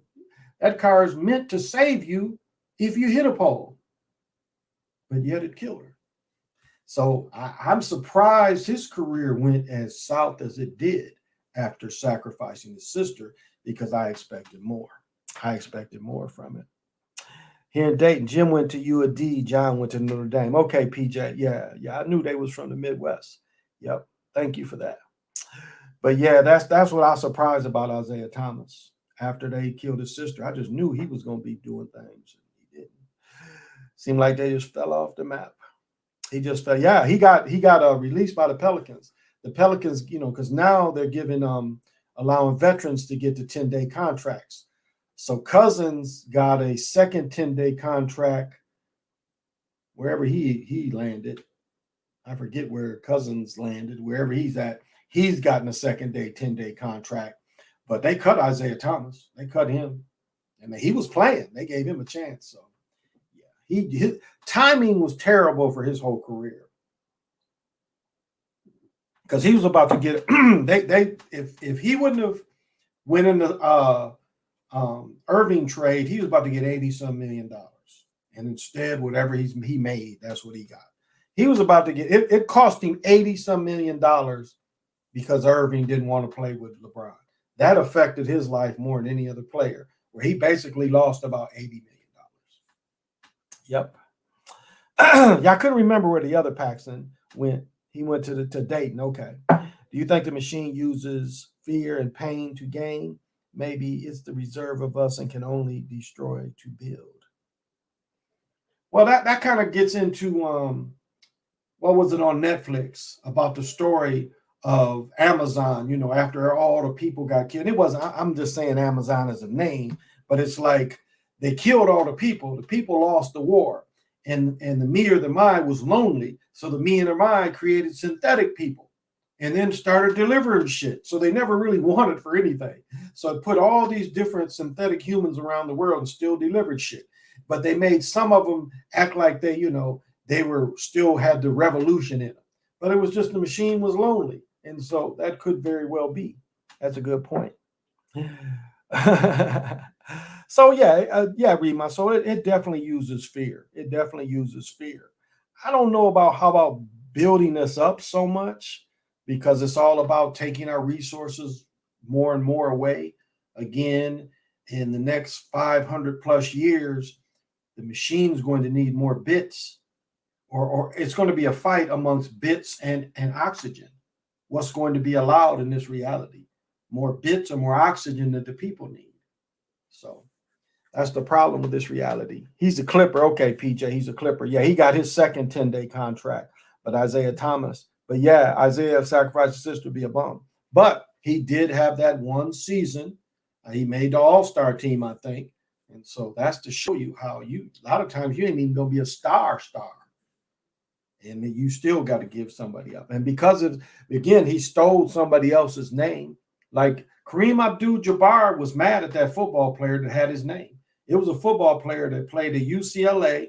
That car is meant to save you if you hit a pole, but yet it killed her. So I'm surprised his career went as south as it did after sacrificing his sister, because I expected more. I expected more from it. Here in Dayton, Jim went to U of D, John went to Notre Dame. Okay, PJ. Yeah, I knew they was from the Midwest. Yep. Thank you for that. But yeah, that's what I was surprised about Isaiah Thomas. After they killed his sister, I just knew he was going to be doing things. He didn't. Seemed like they just fell off the map. He just fell. Yeah, he got released by the Pelicans. The Pelicans, because now they're giving allowing veterans to get the 10-day contracts. So Cousins got a second 10-day contract wherever he landed. I forget where Cousins landed. Wherever he's at, he's gotten a second 10-day contract. But they cut Isaiah Thomas. They cut him, and he was playing. They gave him a chance. So yeah, his timing was terrible for his whole career, because he was about to get if he wouldn't have went in the Irving trade, he was about to get $80-some million, and instead whatever he made, that's what he got. He was about to get it cost him $80-some million because Irving didn't want to play with LeBron. That affected his life more than any other player, where he basically lost about $80 million. Yep. Yeah, I couldn't remember where the other Paxson went. He went to Dayton. Okay. Do you think the machine uses fear and pain to gain? Maybe it's the reserve of us and can only destroy to build. Well, that kind of gets into what was it on Netflix about the story of Amazon, after all the people got killed. It wasn't, I'm just saying Amazon as a name, but it's like they killed all the people. The people lost the war. And the me or the mind was lonely. So the me and the mind created synthetic people and then started delivering shit. So they never really wanted for anything. So it put all these different synthetic humans around the world and still delivered shit. But they made some of them act like they were still had the revolution in them. But it was just the machine was lonely. And so that could very well be. That's a good point. So Rima. So it definitely uses fear. It definitely uses fear. I don't know how about building us up so much, because it's all about taking our resources more and more away. Again, in the next 500 plus years, the machine's going to need more bits, or it's going to be a fight amongst bits and oxygen. What's going to be allowed in this reality? More bits or more oxygen that the people need. So that's the problem with this reality. He's a Clipper. Okay, PJ, he's a Clipper. Yeah, he got his second 10-day contract. but Isaiah Thomas. But yeah, Isaiah sacrificed his sister to be a bum. But he did have that one season. He made the All-Star team, I think. And so that's to show you how a lot of times you ain't even gonna be a star. And you still got to give somebody up. And because of, again, he stole somebody else's name. Like Kareem Abdul-Jabbar was mad at that football player that had his name. It was a football player that played at UCLA,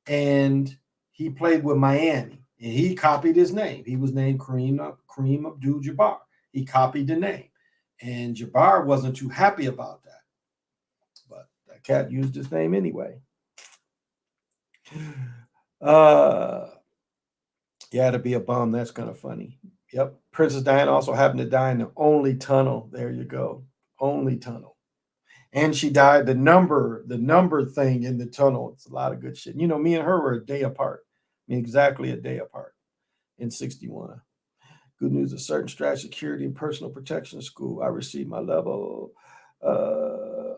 and he played with Miami, and he copied his name. He was named Kareem Abdul-Jabbar. He copied the name, and Jabbar wasn't too happy about that. But that cat used his name anyway. Yeah, to be a bum, that's kind of funny. Yep. Princess Diane also happened to die in the only tunnel. There you go. Only tunnel. And she died the number thing in the tunnel. It's a lot of good shit. You know, me and her were a day apart. I mean, exactly a day apart in 61. Good news, a certain strategy, security, and personal protection school. I received my level 2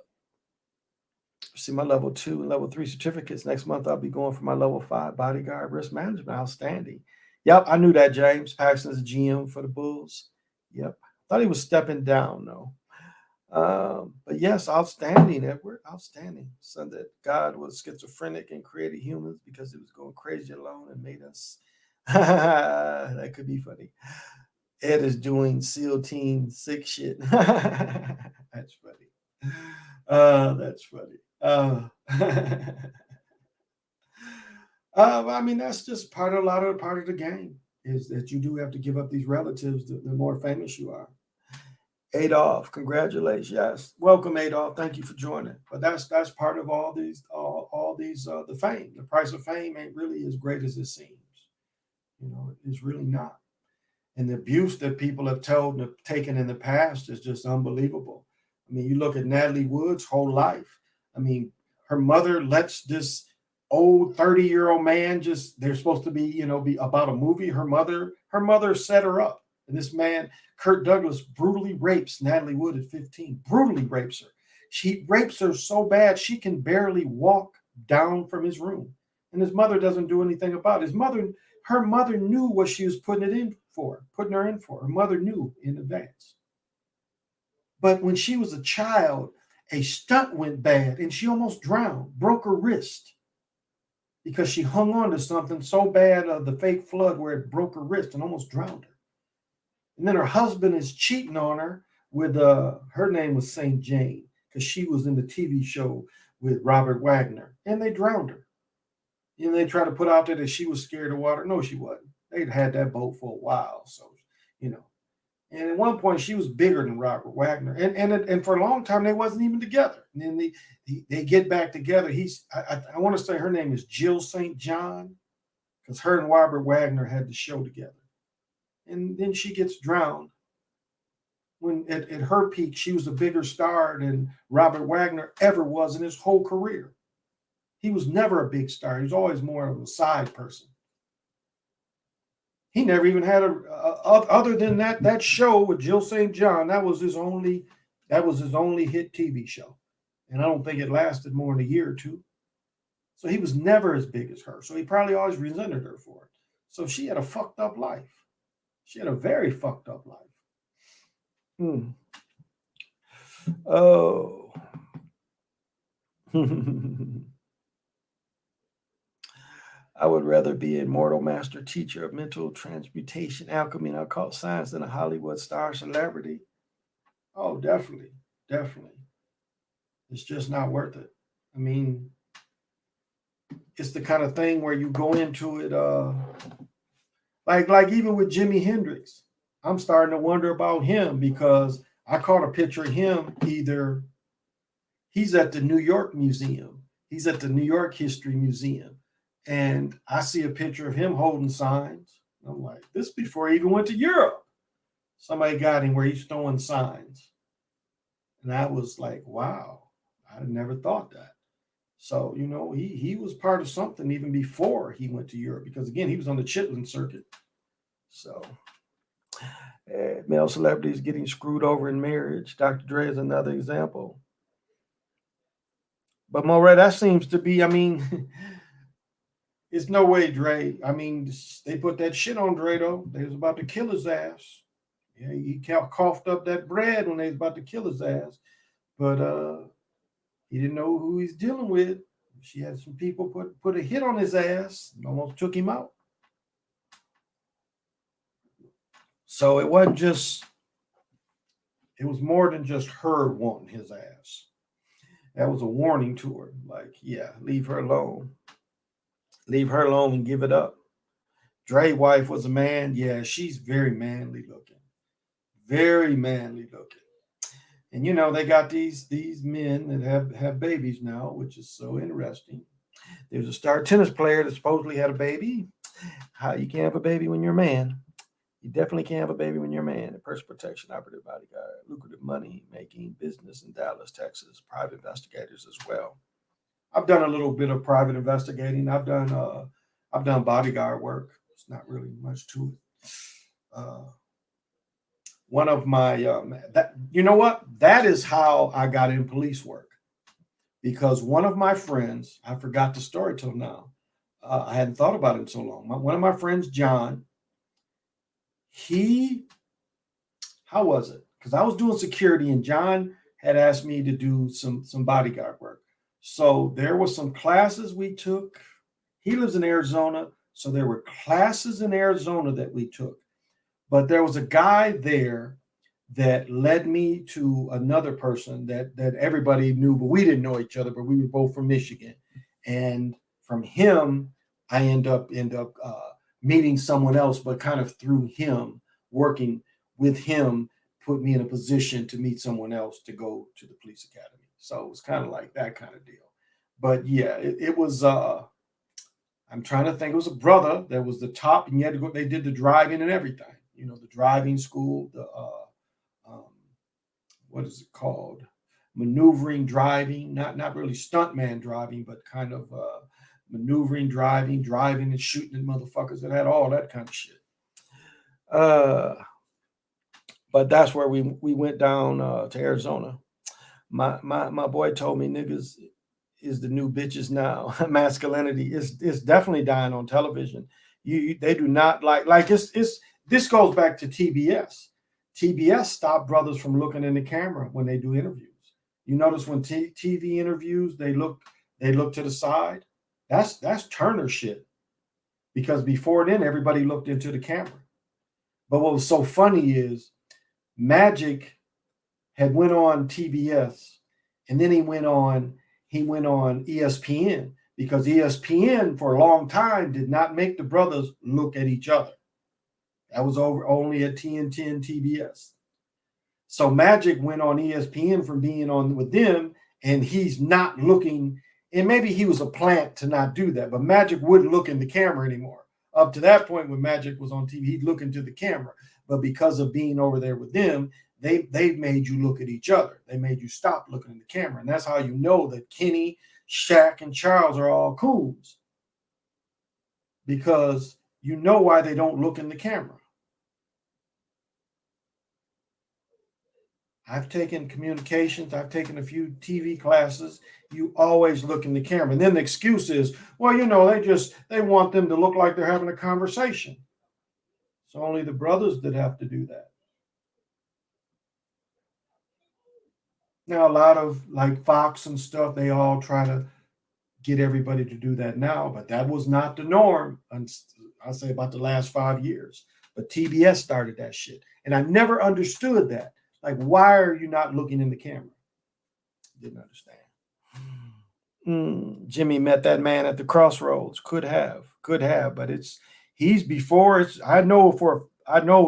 and level 3 certificates. Next month, I'll be going for my level 5 bodyguard risk management. Outstanding. Yep, I knew that, James. Paxton's a GM for the Bulls. Yep. Thought he was stepping down, though. But yes, outstanding, Edward. Outstanding. So that God was schizophrenic and created humans because he was going crazy alone and made us. That could be funny. Ed is doing SEAL Team 6 shit. That's funny. That's funny. I mean, that's just part of the game is that you do have to give up these relatives the more famous you are. Adolf, congratulations. Yes. Welcome, Adolf. Thank you for joining. But that's part of all these the fame. The price of fame ain't really as great as it seems. You know, it's really not. And the abuse that people have taken in the past is just unbelievable. I mean, you look at Natalie Wood's whole life. I mean, her mother lets this old 30-year-old man they're supposed to be about a movie. Her mother set her up. And this man, Kirk Douglas, brutally rapes Natalie Wood at 15. Brutally rapes her. She rapes her so bad she can barely walk down from his room. And his mother doesn't do anything about it. Her mother knew what she was putting her in for. Her mother knew in advance. But when she was a child, a stunt went bad and she almost drowned, broke her wrist because she hung on to something so bad of the fake flood where it broke her wrist and almost drowned her. And then her husband is cheating on her with her name was St. Jane because she was in the TV show with Robert Wagner, and they drowned her. And they tried to put out there that she was scared of water. No, she wasn't. They'd had that boat for a while, so And at one point, she was bigger than Robert Wagner, and for a long time they wasn't even together. And then they get back together. I want to say her name is Jill St. John, because her and Robert Wagner had the show together. And then she gets drowned. When at her peak, she was a bigger star than Robert Wagner ever was in his whole career. He was never a big star. He was always more of a side person. He never even had other than that show with Jill St. John. That was his only hit TV show, and I don't think it lasted more than a year or two. So he was never as big as her. So he probably always resented her for it. So she had a fucked up life. She had a very fucked up life. Oh. I would rather be a mortal master teacher of mental transmutation, alchemy, and occult science than a Hollywood star celebrity. Oh, definitely. Definitely. It's just not worth it. I mean, it's the kind of thing where you go into it, like even with Jimi Hendrix. I'm starting to wonder about him because I caught a picture of him. Either he's at the New York Museum, he's at the New York History Museum, and I see a picture of him holding signs. I'm like, this before he even went to Europe. Somebody got him where he's throwing signs. And I was like, wow, I never thought that. So, he was part of something even before he went to Europe, because again, he was on the Chitlin circuit. So, male celebrities getting screwed over in marriage. Dr. Dre is another example. But Moray, that seems to be, I mean, It's no way, Dre. I mean, they put that shit on Dre though. They was about to kill his ass. Yeah, he coughed up that bread when they was about to kill his ass. But he didn't know who he's dealing with. She had some people put a hit on his ass and almost took him out. So it wasn't just, it was more than just her wanting his ass. That was a warning to her. Like, yeah, leave her alone. Leave her alone and give it up. Dre's wife was a man. Yeah, she's very manly looking. Very manly looking. And you know, they got these men that have babies now, which is so interesting. There's a star tennis player that supposedly had a baby. How you can't have a baby when you're a man? You definitely can't have a baby when you're a man. A personal protection operative bodyguard, lucrative money making business in Dallas, Texas. Private investigators as well. I've done a little bit of private investigating. I've done bodyguard work. It's not really much to it. One of my that you know what? That is how I got in police work. Because one of my friends, I forgot the story till now. I hadn't thought about it in so long. One of my friends, John, how was it? Because I was doing security and John had asked me to do some bodyguard work. So there were some classes we took. He lives in Arizona, so there were classes in Arizona that we took. But there was a guy there that led me to another person that everybody knew, but we didn't know each other, but we were both from Michigan. And from him, I end up meeting someone else, but kind of through him, working with him, put me in a position to meet someone else to go to the police academy. So it was kind of like that kind of deal. But yeah, it was I'm trying to think, it was a brother that was the top, and you had to go, they did the driving and everything, you know, the driving school, the what is it called? Maneuvering driving, not really stuntman driving, but kind of maneuvering driving and shooting at motherfuckers that had all that kind of shit. But that's where we went down to Arizona. My boy told me niggas is the new bitches now. Masculinity is definitely dying on television. They do not like it's this goes back to TBS. TBS stopped brothers from looking in the camera when they do interviews. You notice when TV interviews, they look to the side. That's Turner shit. Because before then, everybody looked into the camera. But what was so funny is Magic had went on TBS, and then he went on ESPN, because ESPN for a long time did not make the brothers look at each other. That was over only at TNT and TBS. So Magic went on ESPN from being on with them, and he's not looking. And maybe he was a plant to not do that, but Magic wouldn't look in the camera anymore. Up to that point, when Magic was on TV, he'd look into the camera. But because of being over there with them, they made you look at each other. They made you stop looking in the camera, and that's how you know that Kenny, Shaq, and Charles are all coons, because you know why they don't look in the camera. I've taken communications. I've taken a few TV classes. You always look in the camera. And then the excuse is, well, you know, they want them to look like they're having a conversation. It's only the brothers that have to do that. Now, a lot of like Fox and stuff, they all try to get everybody to do that now, but that was not the norm. I'll say about the last 5 years. But TBS started that shit. And I never understood that. Like, why are you not looking in the camera? Didn't understand. Jimmy met that man at the crossroads. Could have, but he's before it's. I know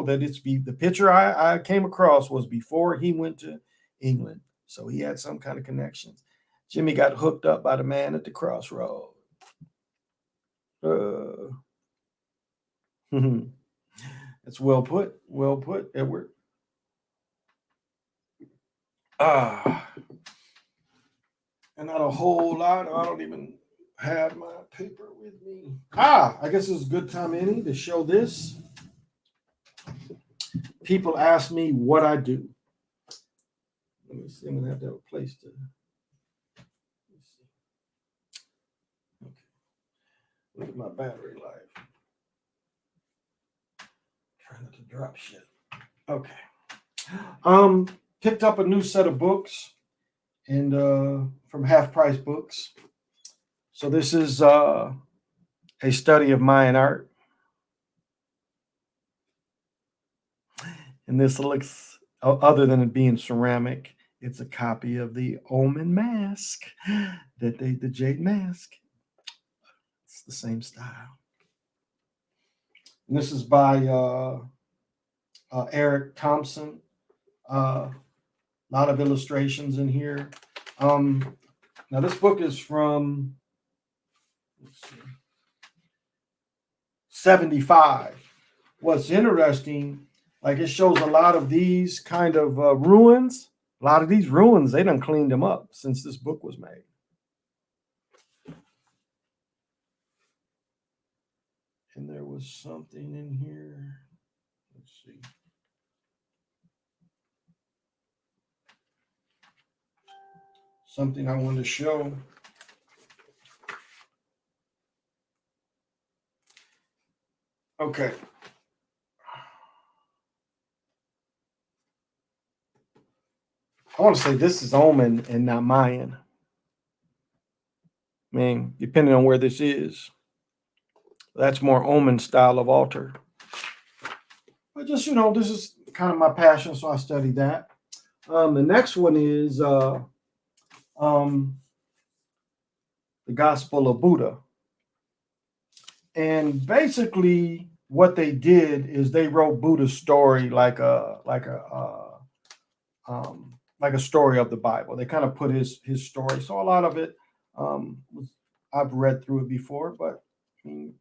that it's the picture I came across was before he went to England, so he had some kind of connections. Jimmy got hooked up by the man at the crossroads. That's well put, Edward. And not a whole lot. I don't even have my paper with me. I guess it's a good time, Annie, to show this. People ask me what I do. Let me see. I'm gonna have to have a place to. Okay. Look at my battery life. Trying not to drop shit. Okay. Picked up a new set of books and from Half Price Books. So this is a study of Mayan art. And this looks, other than it being ceramic, it's a copy of the Omen mask, the jade mask. It's the same style. And this is by Eric Thompson. A lot of illustrations in here. Now this book is from, let's see, 75. What's interesting, like it shows a lot of these kind of ruins. A lot of these ruins, they done cleaned them up since this book was made. And there was something in here. Let's see. Something I wanted to show. Okay. I want to say this is Omen and not Mayan. I mean, depending on where this is. That's more Omen style of altar. But just, this is kind of my passion, so I studied that. The next one is the Gospel of Buddha. And basically what they did is they wrote Buddha's story like a story of the Bible. They kind of put his story. So a lot of it I've read through it before, but I mean,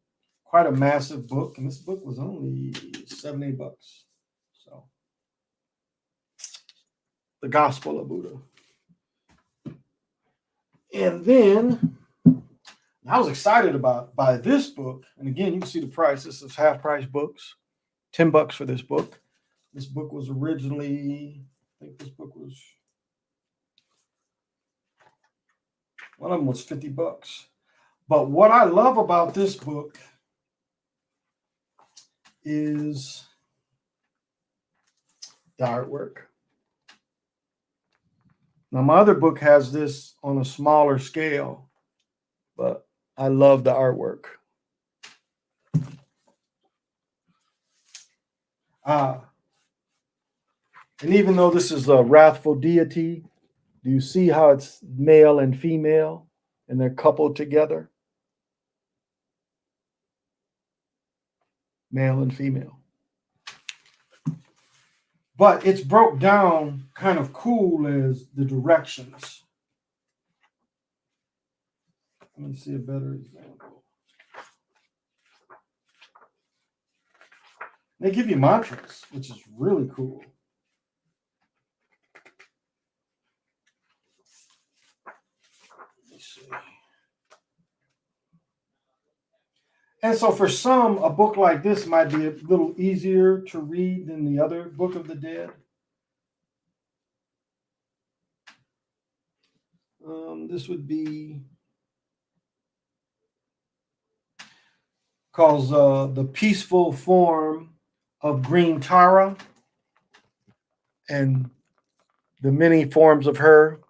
quite a massive book. And this book was only $7-8. So the Gospel of Buddha. And then I was excited by this book. And again, you can see the price. This is Half Price Books. $10 for this book. This book was originally, I think this book was, one of them was $50. But what I love about this book is the artwork. Now, my other book has this on a smaller scale, but I love the artwork. And even though this is a wrathful deity, do you see how it's male and female and they're coupled together? Male and female. But it's broke down kind of cool as the directions. Let me see a better example. They give you mantras, which is really cool. Let me see. And so for some, a book like this might be a little easier to read than the other Book of the Dead. This would be called The Peaceful Form of Green Tara and the many forms of her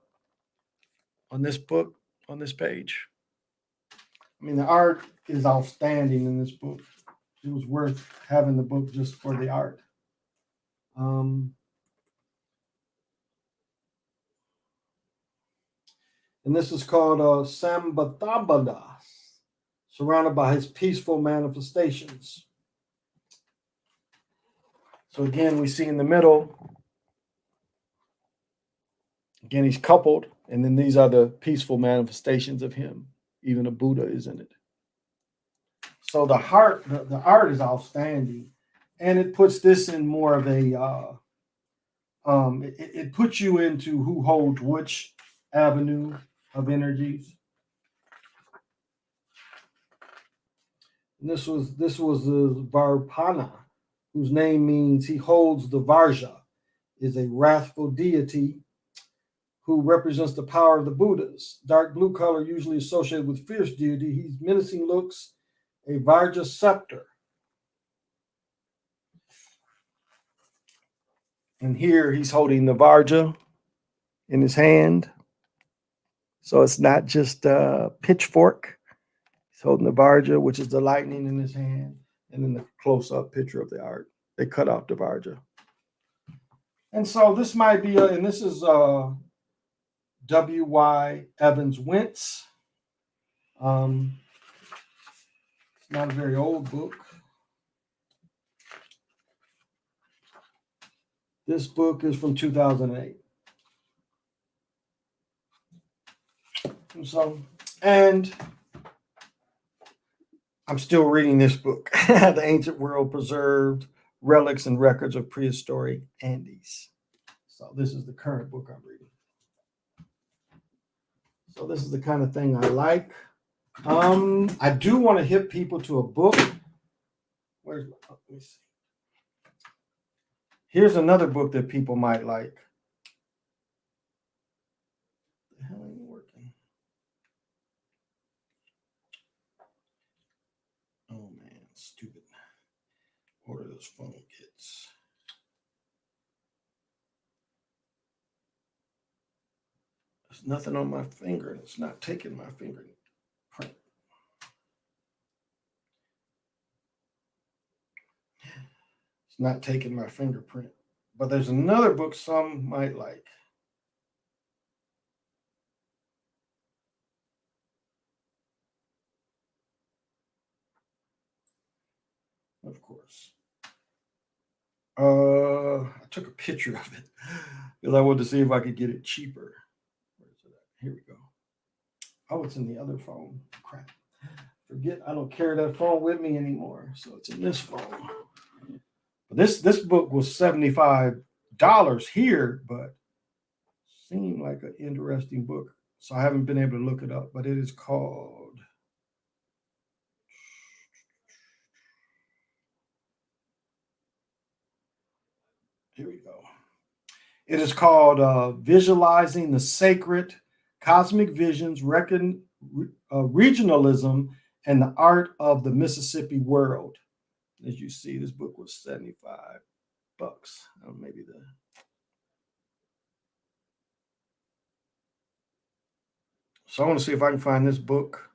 on this book, on this page. I mean, the art is outstanding in this book. It was worth having the book just for the art. And this is called Sambathabadas, surrounded by his peaceful manifestations. So again, we see in the middle, again, he's coupled, and then these are the peaceful manifestations of him. Even a Buddha is in it. So the art is outstanding, and it puts this in more of a, it puts you into who holds which avenue of energies. And this was the Varpana, whose name means he holds the Varja, is a wrathful deity who represents the power of the Buddhas. Dark blue color usually associated with fierce deity. He's menacing looks a Varja scepter. And here he's holding the Varja in his hand. So it's not just a pitchfork. He's holding the Varja, which is the lightning in his hand. And then the close-up picture of the art. They cut out the Varja. And so this might be, and this is W.Y. Evans Wentz. It's not a very old book. This book is from 2008. And I'm still reading this book, The Ancient World Preserved Relics and Records of Prehistoric Andes. So this is the current book I'm reading. So this is the kind of thing I like. I do want to hit people to a book. Let me see. Here's another book that people might like. The hell ain't working? Oh man, stupid. What are those phone kits? There's nothing on my finger, and it's not taking my fingerprint. It's not taking my fingerprint. But there's another book some might like. Of course. I took a picture of it because I wanted to see if I could get it cheaper. Where is it at? Here we go. Oh, it's in the other phone. Crap. Forget, I don't carry that phone with me anymore. So it's in this phone. But this book was $75 here, but seemed like an interesting book. So I haven't been able to look it up, but it is called here we go. It is called Visualizing the Sacred, Cosmic Visions, Regionalism, and the Art of the Mississippi World. As you see, this book was $75. Maybe the So I want to see if I can find this book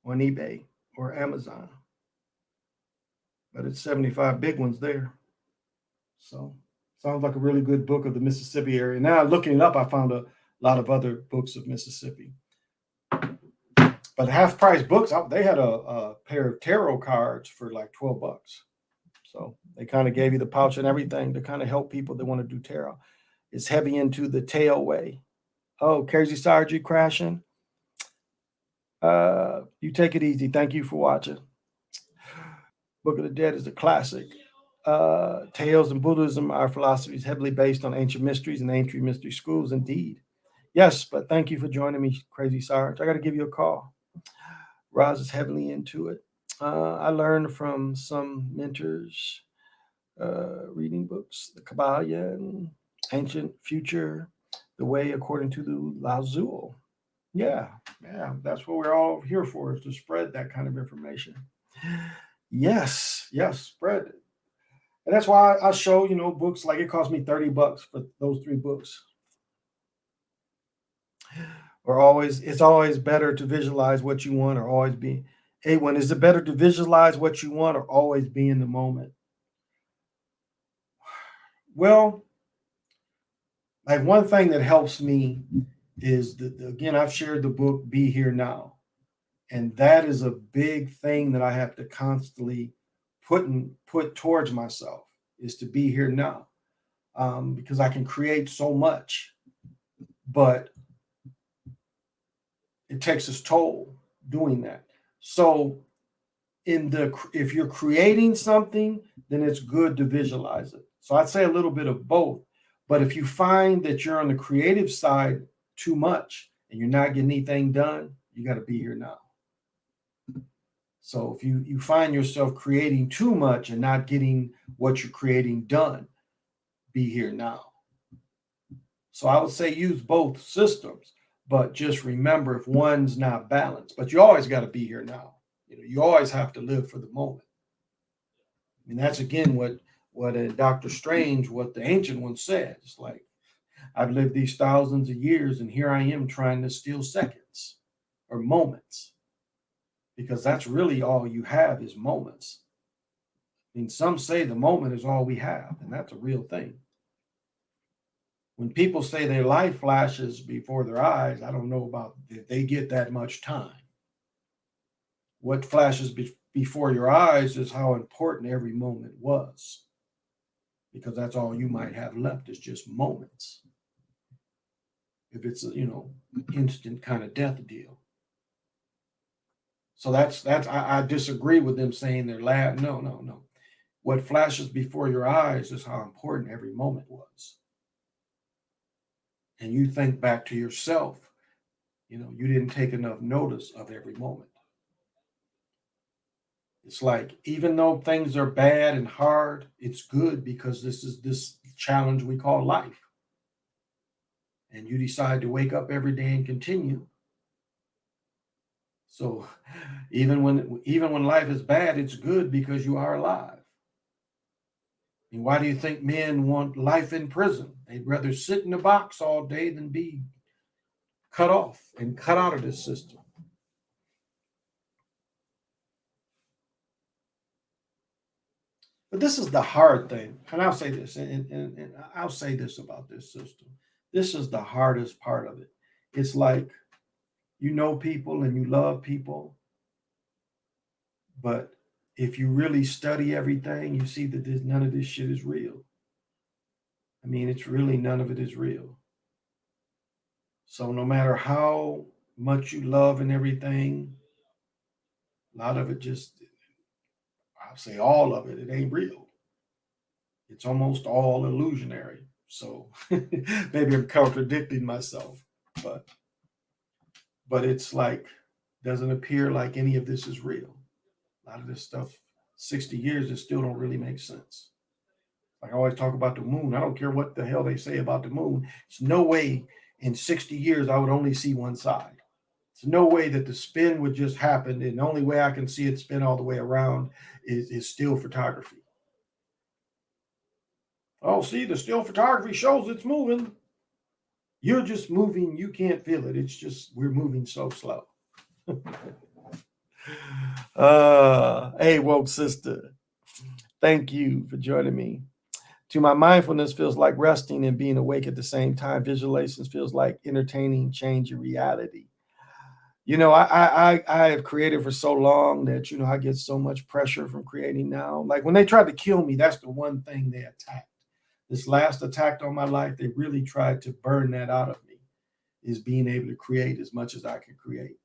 on eBay or Amazon. But it's 75 big ones there. So sounds like a really good book of the Mississippi area. Now looking it up, I found a lot of other books of Mississippi. But half price books, they had a pair of tarot cards for like $12. So they kind of gave you the pouch and everything to kind of help people that want to do tarot. It's heavy into the tail way. Oh, Crazy Sarge crashing. You take it easy. Thank you for watching. Book of the Dead is a classic. Tales and Buddhism are philosophies heavily based on ancient mysteries and ancient mystery schools. Indeed. Yes, but thank you for joining me, Crazy Sarge. I got to give you a call. Roz is heavily into it. I learned from some mentors reading books, the Kabbalion, Ancient Future, The Way According to the Lazul. Yeah, that's what we're all here for, is to spread that kind of information. Yes, spread it. And that's why I show, books like it cost me $30 for those 3 books. It's always better to visualize what you want or always be. A1, is it better to visualize what you want or always be in the moment? Well, like one thing that helps me is again, I've shared the book Be Here Now. And that is a big thing that I have to constantly put towards myself, is to be here now. Because I can create so much, but it takes its toll doing that. So if you're creating something, then it's good to visualize it. So I'd say a little bit of both. But if you find that you're on the creative side too much and you're not getting anything done, you got to be here now. So if you find yourself creating too much and not getting what you're creating done, be here now. So I would say use both systems, but just remember if one's not balanced, but you always got to be here now. You always have to live for the moment. I mean, that's again what Dr. Strange, what the ancient one said. It's like, I've lived these thousands of years, and here I am trying to steal seconds or moments, because that's really all you have is moments. I mean, some say the moment is all we have, and that's a real thing. When people say their life flashes before their eyes, I don't know about if they get that much time. What flashes before your eyes is how important every moment was, because that's all you might have left is just moments. If it's a instant kind of death deal. So that's I disagree with them saying they're last. No, no, no. What flashes before your eyes is how important every moment was. And you think back to yourself, you didn't take enough notice of every moment. It's like, even though things are bad and hard, it's good because this is this challenge we call life. And you decide to wake up every day and continue. So even when life is bad, it's good because you are alive. And why do you think men want life in prison? They'd rather sit in a box all day than be cut off and cut out of this system. But this is the hard thing. And I'll say this, and I'll say this about this system. This is the hardest part of it. It's like, people and you love people, but if you really study everything, you see that none of this shit is real. I mean, it's really none of it is real. So no matter how much you love and everything, a lot of it just, I'll say all of it, it ain't real. It's almost all illusionary. So maybe I'm contradicting myself, but it's like, doesn't appear like any of this is real. A lot of this stuff, 60 years, it still don't really make sense. Like I always talk about the moon. I don't care what the hell they say about the moon. It's no way in 60 years I would only see one side. There's no way that the spin would just happen. And the only way I can see it spin all the way around is still photography. Oh, see, the still photography shows it's moving. You're just moving. You can't feel it. It's just we're moving so slow. Hey, woke sister. Thank you for joining me. To my mindfulness feels like resting and being awake at the same time. Visualizations feels like entertaining change in reality. I have created for so long that I get so much pressure from creating now. Like when they tried to kill me, that's the one thing they attacked. This last attack on my life, they really tried to burn that out of me, is being able to create as much as I can create.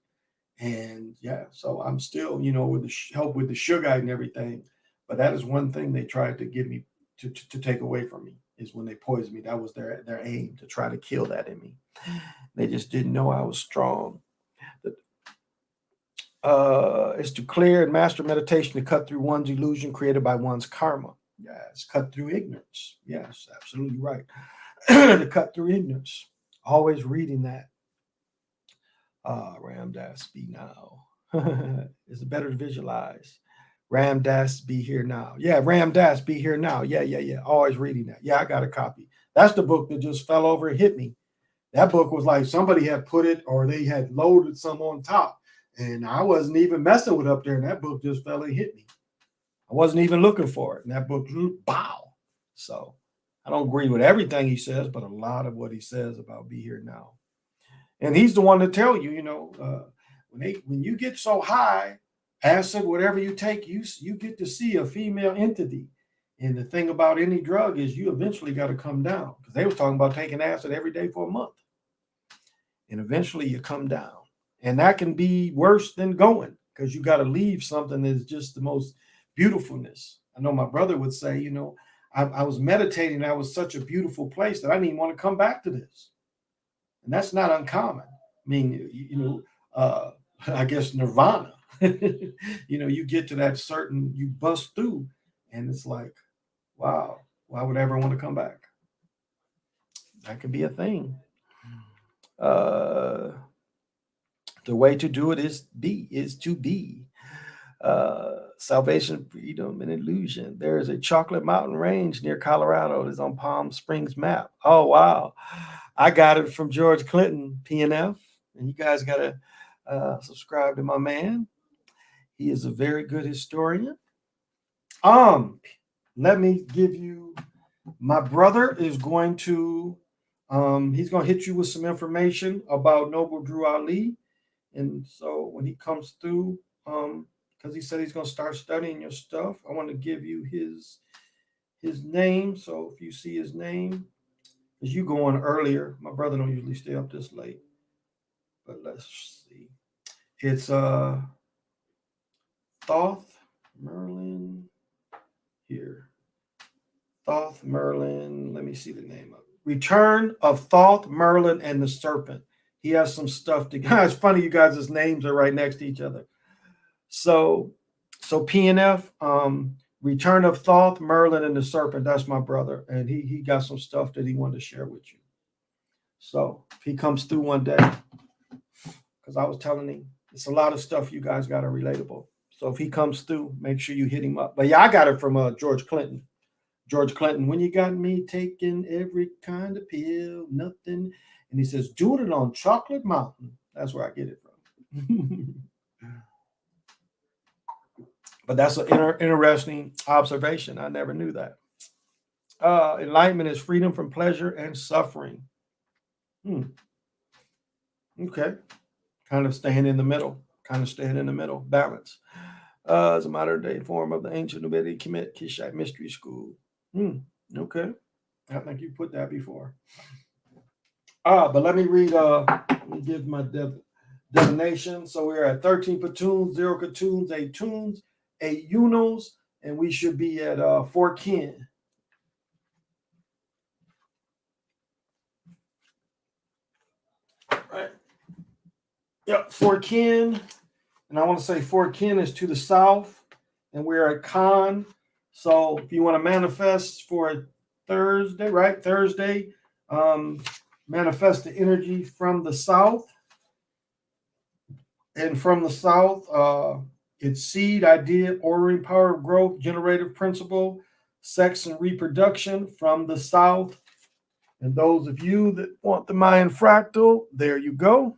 And yeah, so I'm still, with the help with the sugar and everything. But that is one thing they tried to get me to take away from me, is when they poisoned me. That was their aim, to try to kill that in me. They just didn't know I was strong. Is to clear and master meditation to cut through one's illusion created by one's karma. Yes, cut through ignorance. Yes, absolutely right. To cut through ignorance. Always reading that. Ram Das be now. It's better to visualize. Ram Das be here now. Yeah, Ram Das be here now. Yeah. Always reading that. Yeah, I got a copy. That's the book that just fell over and hit me. That book was like somebody had put it, or they had loaded some on top. And I wasn't even messing with up there, and that book just fell and hit me. I wasn't even looking for it. And that book, bow. So I don't agree with everything he says, but a lot of what he says about be here now. And he's the one to tell you, when you get so high, acid, whatever you take, you get to see a female entity. And the thing about any drug is you eventually got to come down, because they was talking about taking acid every day for a month. And eventually you come down. And that can be worse than going, because you got to leave something that is just the most beautifulness. I know my brother would say, I was meditating. I was such a beautiful place that I didn't even want to come back to this. And that's not uncommon. I mean, I guess nirvana, you get to that certain, you bust through, and it's like, wow, why would I ever want to come back? That could be a thing. The way to do it is to be. Salvation, freedom, and illusion. There is a chocolate mountain range near Colorado. It is on Palm Springs map. Oh wow, I got it from George Clinton, PNF, and you guys got to subscribe to my man. He is a very good historian. Let me give you. My brother is going to. He's going to hit you with some information about Noble Drew Ali, and so when he comes through, because he said he's going to start studying your stuff, I want to give you his name. So if you see his name, as you go on earlier, my brother don't usually stay up this late, but let's see. It's Thoth Merlin here. Thoth Merlin. Let me see the name of it. Return of Thoth Merlin and the Serpent. He has some stuff to. It's funny, you guys' names are right next to each other. So PNF, Return of Thoth Merlin and the Serpent. That's my brother, and he got some stuff that he wanted to share with you. So if he comes through one day, because I was telling him it's a lot of stuff you guys got are relatable. So if he comes through, make sure you hit him up. But yeah, I got it from George Clinton. George Clinton, when you got me taking every kind of pill, nothing. And he says, doing it on Chocolate Mountain. That's where I get it from. But that's an interesting observation. I never knew that. Enlightenment is freedom from pleasure and suffering. Okay. Kind of staying in the middle. Balance. As a modern day form of the ancient Nubidic Kemet Kishite mystery school. Okay. I think you put that before. But let me read, let me give my divination. So we're at 13 platoons, 0 platoons, 8 tunes, 8 unos, and we should be at 4 kin. Right. Yep, 4 kin. And I want to say 4 kin is to the south, and we're at Khan. So if you want to manifest for Thursday, right? Thursday, manifest the energy from the south. And from the south, it's seed, idea, ordering, power of growth, generative principle, sex and reproduction from the south. And those of you that want the Mayan fractal, there you go.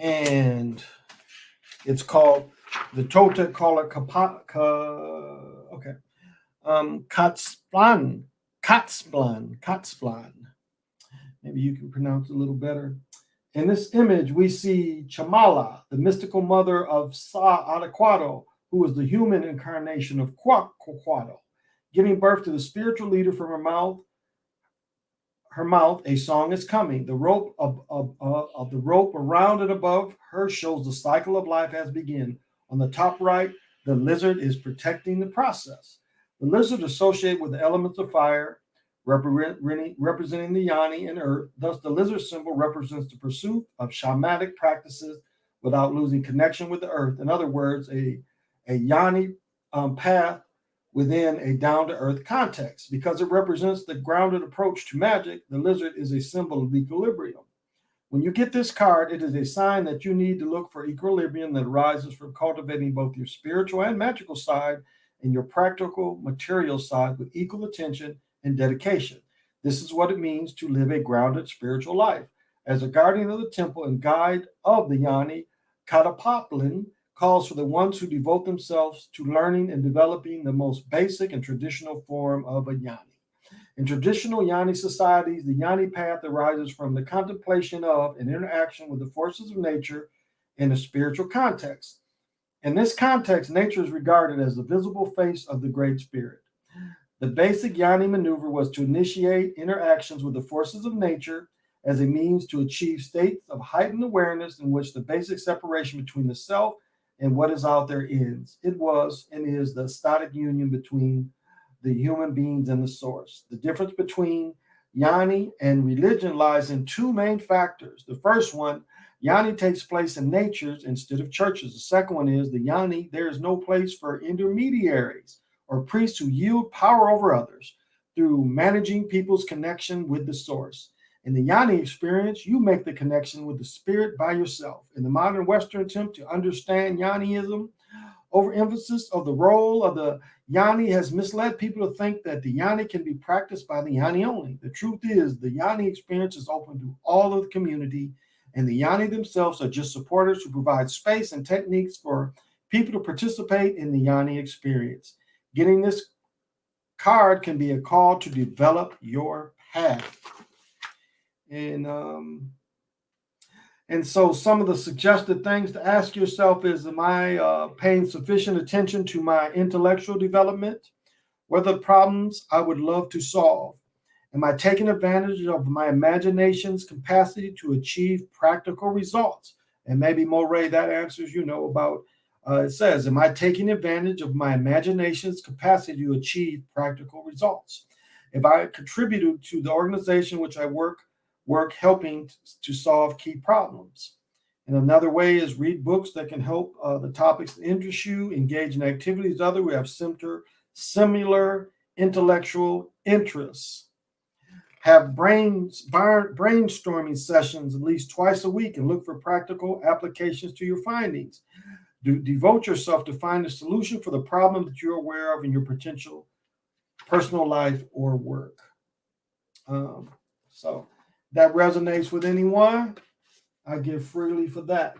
And it's called, the Toltec call it Katzplan. Maybe you can pronounce it a little better. In this image, we see Chamala, the mystical mother of Sa-Adequado, who is the human incarnation of Quaquaquado, giving birth to the spiritual leader from her mouth. A song is coming. The rope of the rope around and above her shows the cycle of life has begun. On the top right, the lizard is protecting the process. The lizard associated with the elements of fire, representing the Yanni and earth. Thus, the lizard symbol represents the pursuit of shamanic practices without losing connection with the earth. In other words, a Yanni path within a down-to-earth context. Because it represents the grounded approach to magic, the lizard is a symbol of equilibrium. When you get this card, it is a sign that you need to look for equilibrium that arises from cultivating both your spiritual and magical side and your practical material side with equal attention and dedication. This is what it means to live a grounded spiritual life. As a guardian of the temple and guide of the Yanni, Katapaplin calls for the ones who devote themselves to learning and developing the most basic and traditional form of a Yanni. In traditional Yanni societies, the Yanni path arises from the contemplation of and interaction with the forces of nature in a spiritual context. In this context, nature is regarded as the visible face of the Great Spirit. The basic Yanni maneuver was to initiate interactions with the forces of nature as a means to achieve states of heightened awareness in which the basic separation between the self and what is out there ends. It was and is the static union between the human beings and the source. The difference between Yanni and religion lies in 2 main factors. The first one, Yanni takes place in natures instead of churches. The second one is the Yanni, there is no place for intermediaries or priests who yield power over others. through managing people's connection with the source. In the Yanni experience, you make the connection with the spirit by yourself. In the modern Western attempt to understand Yanniism, overemphasis of the role of the Yanni has misled people to think that the Yanni can be practiced by the Yanni only. The truth is, the Yanni experience is open to all of the community, and the Yanni themselves are just supporters who provide space and techniques for people to participate in the Yanni experience. Getting this card can be a call to develop your path. And so some of the suggested things to ask yourself is, am I paying sufficient attention to my intellectual development? What are the problems I would love to solve? Am I taking advantage of my imagination's capacity to achieve practical results? And maybe, Moray, that answers, about, it says, am I taking advantage of my imagination's capacity to achieve practical results? If I contributed to the organization which I work helping to solve key problems. And another way is read books that can help the topics that interest you, engage in activities other who have similar intellectual interests. Have brainstorming sessions at least twice a week and look for practical applications to your findings. Devote yourself to find a solution for the problem that you're aware of in your potential personal life or work. So that resonates with anyone, I give freely for that.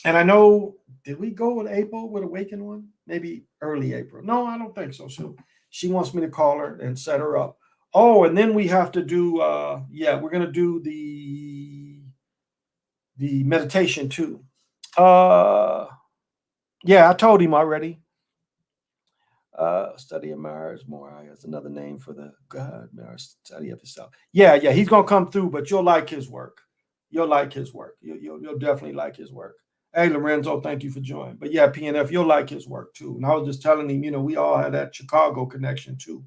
And I know, did we go with April with Awaken one? Maybe early April. No, I don't think so. So she wants me to call her and set her up. Oh, and then we have to do, we're going to do the meditation too. I told him already. Study of Mars more. That's another name for the God, study of yourself. Yeah, he's gonna come through, but you'll like his work. You'll like his work. You'll definitely like his work. Hey, Lorenzo, thank you for joining. But yeah, PNF, you'll like his work too. And I was just telling him, we all had that Chicago connection too.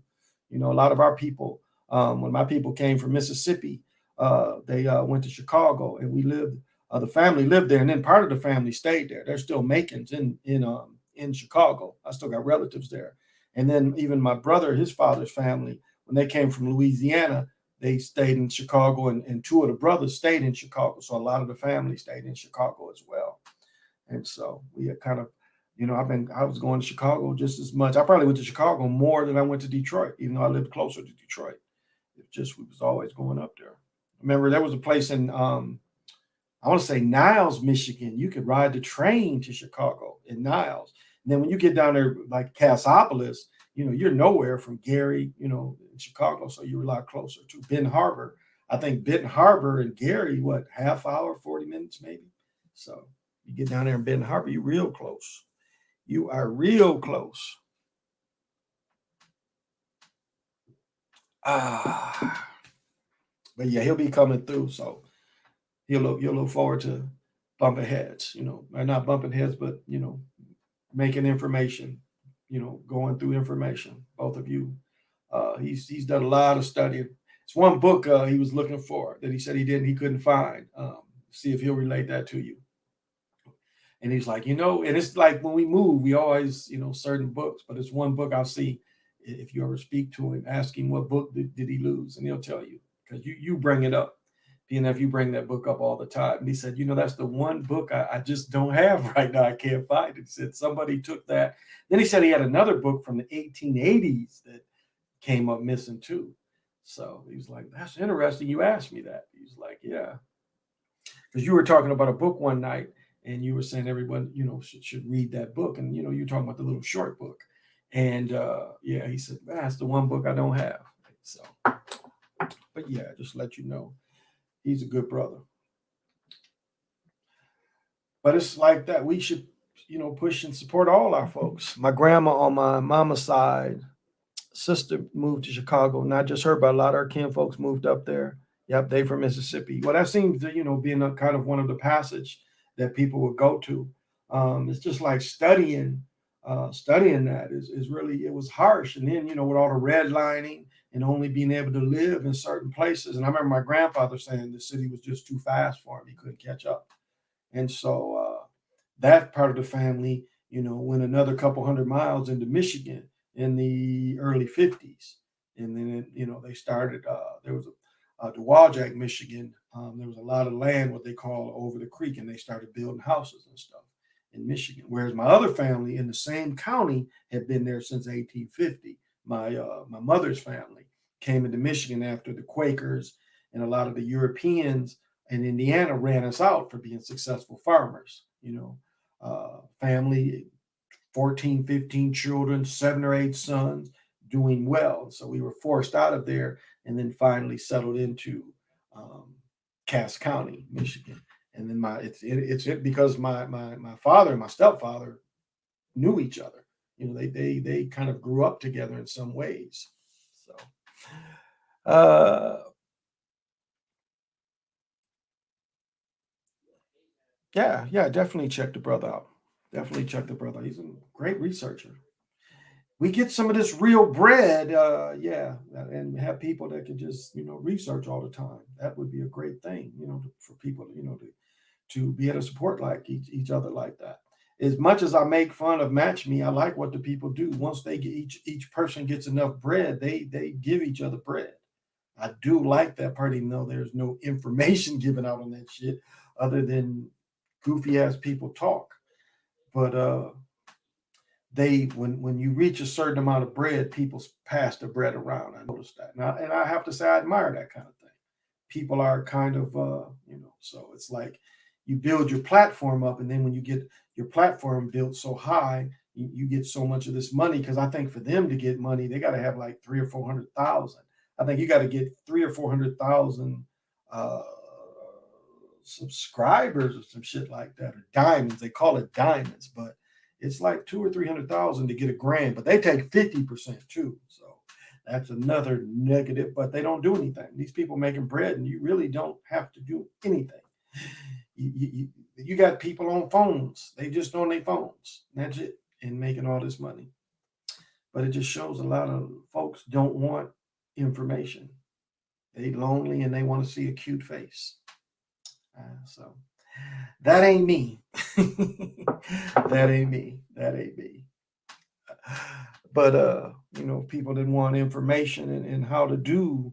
A lot of our people, when my people came from Mississippi, they went to Chicago, and we lived. The family lived there, and then part of the family stayed there. They're still Macons in Chicago. I still got relatives there. And then even my brother, his father's family, when they came from Louisiana, they stayed in Chicago, and two of the brothers stayed in Chicago. So a lot of the family stayed in Chicago as well. And so we had kind of, I was going to Chicago just as much. I probably went to Chicago more than I went to Detroit, even though I lived closer to Detroit. We was always going up there. Remember, there was a place in, I want to say Niles, Michigan. You could ride the train to Chicago in Niles. And then when you get down there like Cassopolis, you're nowhere from Gary, in Chicago. So you're a lot closer to Benton Harbor. I think Benton Harbor and Gary, half hour, 40 minutes maybe. So you get down there in Benton Harbor, you're real close. You are real close. But yeah, he'll be coming through. So you'll look forward to bumping heads, not bumping heads, but, making information, going through information. Both of you. He's done a lot of studying. It's one book he was looking for that he said he couldn't find. See if he'll relate that to you. And he's like, and it's like when we move, we always, certain books, but it's one book I'll see if you ever speak to him, ask him what book did he lose, and he'll tell you, because you bring it up. PNF, you bring that book up all the time. And he said, that's the one book I just don't have right now. I can't find it. He said somebody took that. Then he said he had another book from the 1880s that came up missing too. So he was like, that's interesting. You asked me that. He's like, yeah. Because you were talking about a book one night, and you were saying everyone, should read that book. And, you're talking about the little short book. And, he said, that's the one book I don't have. So, but yeah, just let you know. He's a good brother. But it's like that. We should, push and support all our folks. My grandma on my mama's side, sister moved to Chicago. Not just her, but a lot of her kin folks moved up there. Yep, they from Mississippi. Well, that seems to, being a kind of one of the passage that people would go to. It's just like studying that is really, it was harsh. And then, with all the redlining and only being able to live in certain places. And I remember my grandfather saying the city was just too fast for him. He couldn't catch up. And so that part of the family, went another couple hundred miles into Michigan. in the early 50s. And then, they started, there was Dewaljack, Michigan. There was a lot of land, what they call over the creek, and they started building houses and stuff in Michigan. Whereas my other family in the same county had been there since 1850. My mother's family came into Michigan after the Quakers and a lot of the Europeans in Indiana ran us out for being successful farmers. Family, 14, 15 children, 7 or 8 sons, doing well. So we were forced out of there and then finally settled into Cass County, Michigan. And then it's because my father and my stepfather knew each other. They kind of grew up together in some ways. So yeah, definitely check the brother out. Definitely check the brother. He's a great researcher. We get some of this real bread, yeah, and have people that can just research all the time. That would be a great thing, for people, to be able to support like each other like that. As much as I make fun of Match Me, I like what the people do. Once they get each person gets enough bread, they give each other bread. I do like that part, even though there's no information given out on that shit other than goofy ass people talk. But when you reach a certain amount of bread, people pass the bread around. I noticed that, and I have to say I admire that kind of thing. People are kind of so it's like you build your platform up, and then when you get your platform built so high, you get so much of this money. Because I think for them to get money, they got to have like 300,000 or 400,000. I think you got to get 300,000 or 400,000 uh, subscribers or some shit like that, or diamonds. They call it diamonds, but it's like 200,000 or 300,000 to get a grand. But they take 50% too. So that's another negative. But they don't do anything. These people making bread, and you really don't have to do anything. You got people on phones. They just on their phones. That's it, and making all this money. But it just shows a lot of folks don't want information. They lonely and they want to see a cute face. So that ain't me. That ain't me. That ain't me. But people that want information and how to do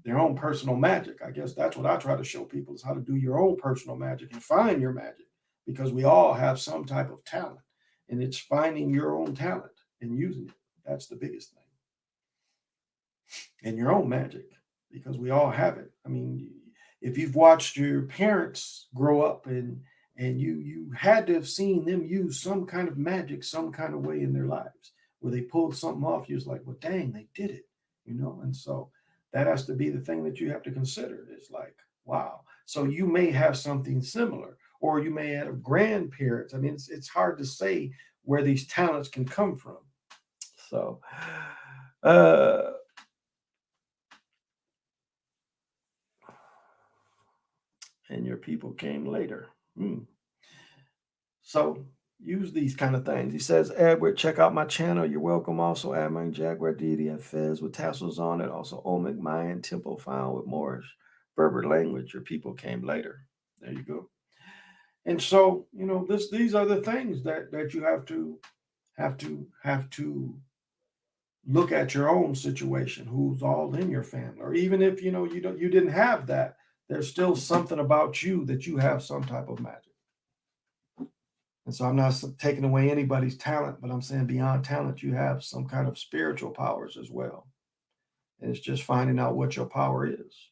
their own personal magic. I guess that's what I try to show people, is how to do your own personal magic and find your magic, because we all have some type of talent, and it's finding your own talent and using it. That's the biggest thing. And your own magic, because we all have it. I mean, if you've watched your parents grow up and you had to have seen them use some kind of magic some kind of way in their lives where they pulled something off, you're like, well, dang, they did it, and so that has to be the thing that you have to consider. It's like, wow. So you may have something similar, or you may have grandparents. I mean, it's hard to say where these talents can come from. So and your people came later. So use these kind of things. He says, Edward, check out my channel. You're welcome. Also, Admiral Jaguar deity and Fez with tassels on it. Also, Olmec Mayan temple found with Moorish Berber language. Your people came later. There you go. And so, these are the things that you have to look at your own situation, who's all in your family, or even if you didn't have that, there's still something about you that you have some type of magic. And so I'm not taking away anybody's talent, but I'm saying beyond talent, you have some kind of spiritual powers as well. And it's just finding out what your power is.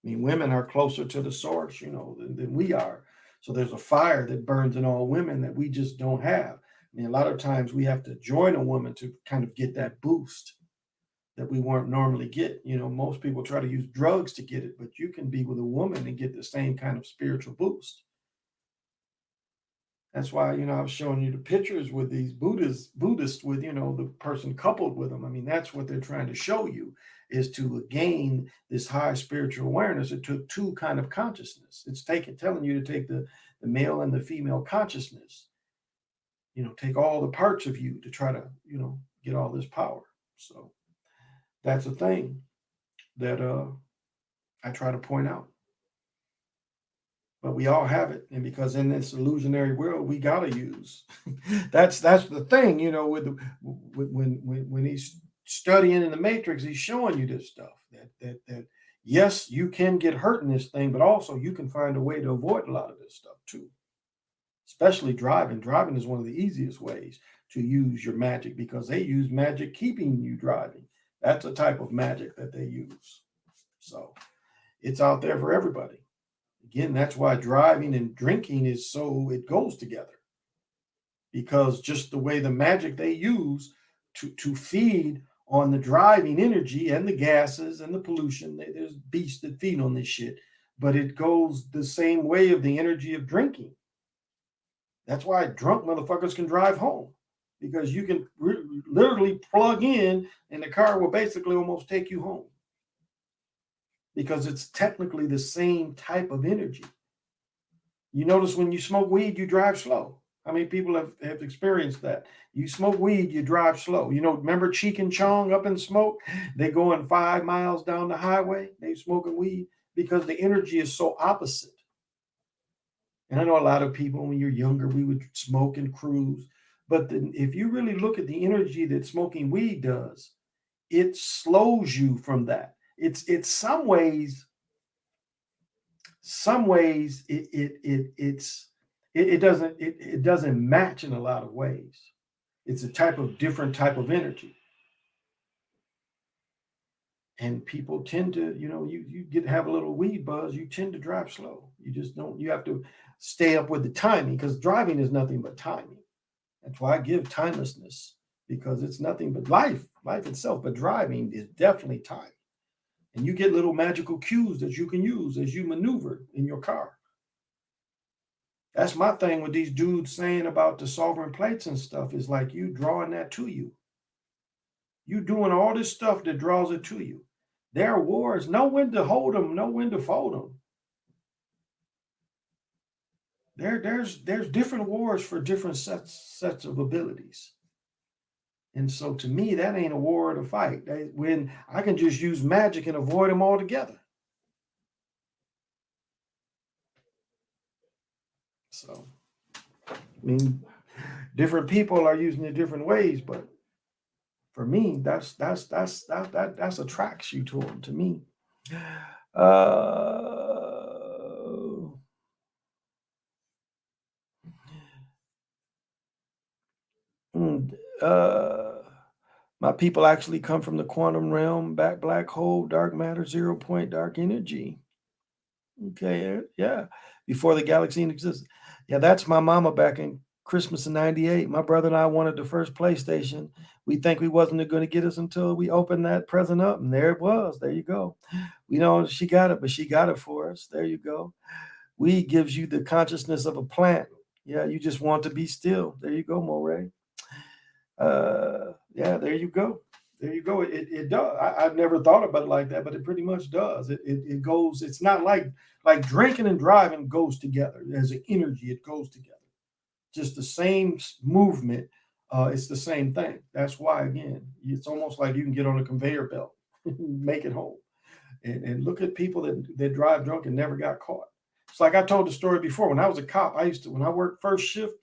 I mean, women are closer to the source, than we are. So there's a fire that burns in all women that we just don't have. I mean, a lot of times we have to join a woman to kind of get that boost that we won't normally get. Most people try to use drugs to get it, but you can be with a woman and get the same kind of spiritual boost. That's why, I was showing you the pictures with these Buddhists with, the person coupled with them. I mean, that's what they're trying to show you, is to gain this high spiritual awareness. It took two kind of consciousness. It's telling you to take the male and the female consciousness, take all the parts of you to try to, get all this power. So that's a thing that I try to point out. but we all have it, and because in this illusionary world, we gotta use. That's the thing, with when he's studying in the Matrix, he's showing you this stuff that yes, you can get hurt in this thing, but also you can find a way to avoid a lot of this stuff too. Especially driving. Driving is one of the easiest ways to use your magic because they use magic keeping you driving. That's a type of magic that they use. So it's out there for everybody. Again, that's why driving and drinking is so, it goes together because just the way the magic they use to feed on the driving energy and the gases and the pollution, there's beasts that feed on this shit, but it goes the same way of the energy of drinking. That's why drunk motherfuckers can drive home because you can literally plug in and the car will basically almost take you home because it's technically the same type of energy. You notice when you smoke weed, you drive slow. How many people have experienced that? You smoke weed, you drive slow. Remember Cheek and Chong Up in Smoke? They going 5 miles down the highway. They smoking weed because the energy is so opposite. And I know a lot of people, when you're younger, we would smoke and cruise. But if you really look at the energy that smoking weed does, it slows you from that. It's some ways it doesn't match in a lot of ways. It's a different type of energy. And people tend to, you have a little weed buzz, you tend to drive slow. You just don't, you have to stay up with the timing because driving is nothing but timing. That's why I give timelessness because it's nothing but life itself. But driving is definitely time. And you get little magical cues that you can use as you maneuver in your car. That's my thing with these dudes saying about the sovereign plates and stuff is like you drawing that to you. You doing all this stuff that draws it to you. There are wars. Know when to hold them, know when to fold them. There's different wars for different sets of abilities. And so to me, that ain't a war to fight. When I can just use magic and avoid them altogether. So, I mean, different people are using it different ways, but for me, that's attracts you to them. To me, my people actually come from the quantum realm, black hole, dark matter, 0 point dark energy. Okay, yeah, before the galaxy existed. Yeah, that's my mama back in Christmas of '98. My brother and I wanted the first PlayStation. We think we wasn't going to get us until we opened that present up, and there it was. There you go. We know she got it, but she got it for us. There you go. Weed gives you the consciousness of a plant. Yeah, you just want to be still. There you go, Moray. Yeah, there you go. There you go. It does. I've never thought about it like that, but it pretty much does. It goes. It's not like drinking and driving goes together. There's an energy. It goes together. Just the same movement. It's the same thing. That's why again, it's almost like you can get on a conveyor belt, make it home, and look at people that drive drunk and never got caught. It's like I told the story before. When I was a cop, when I worked first shift,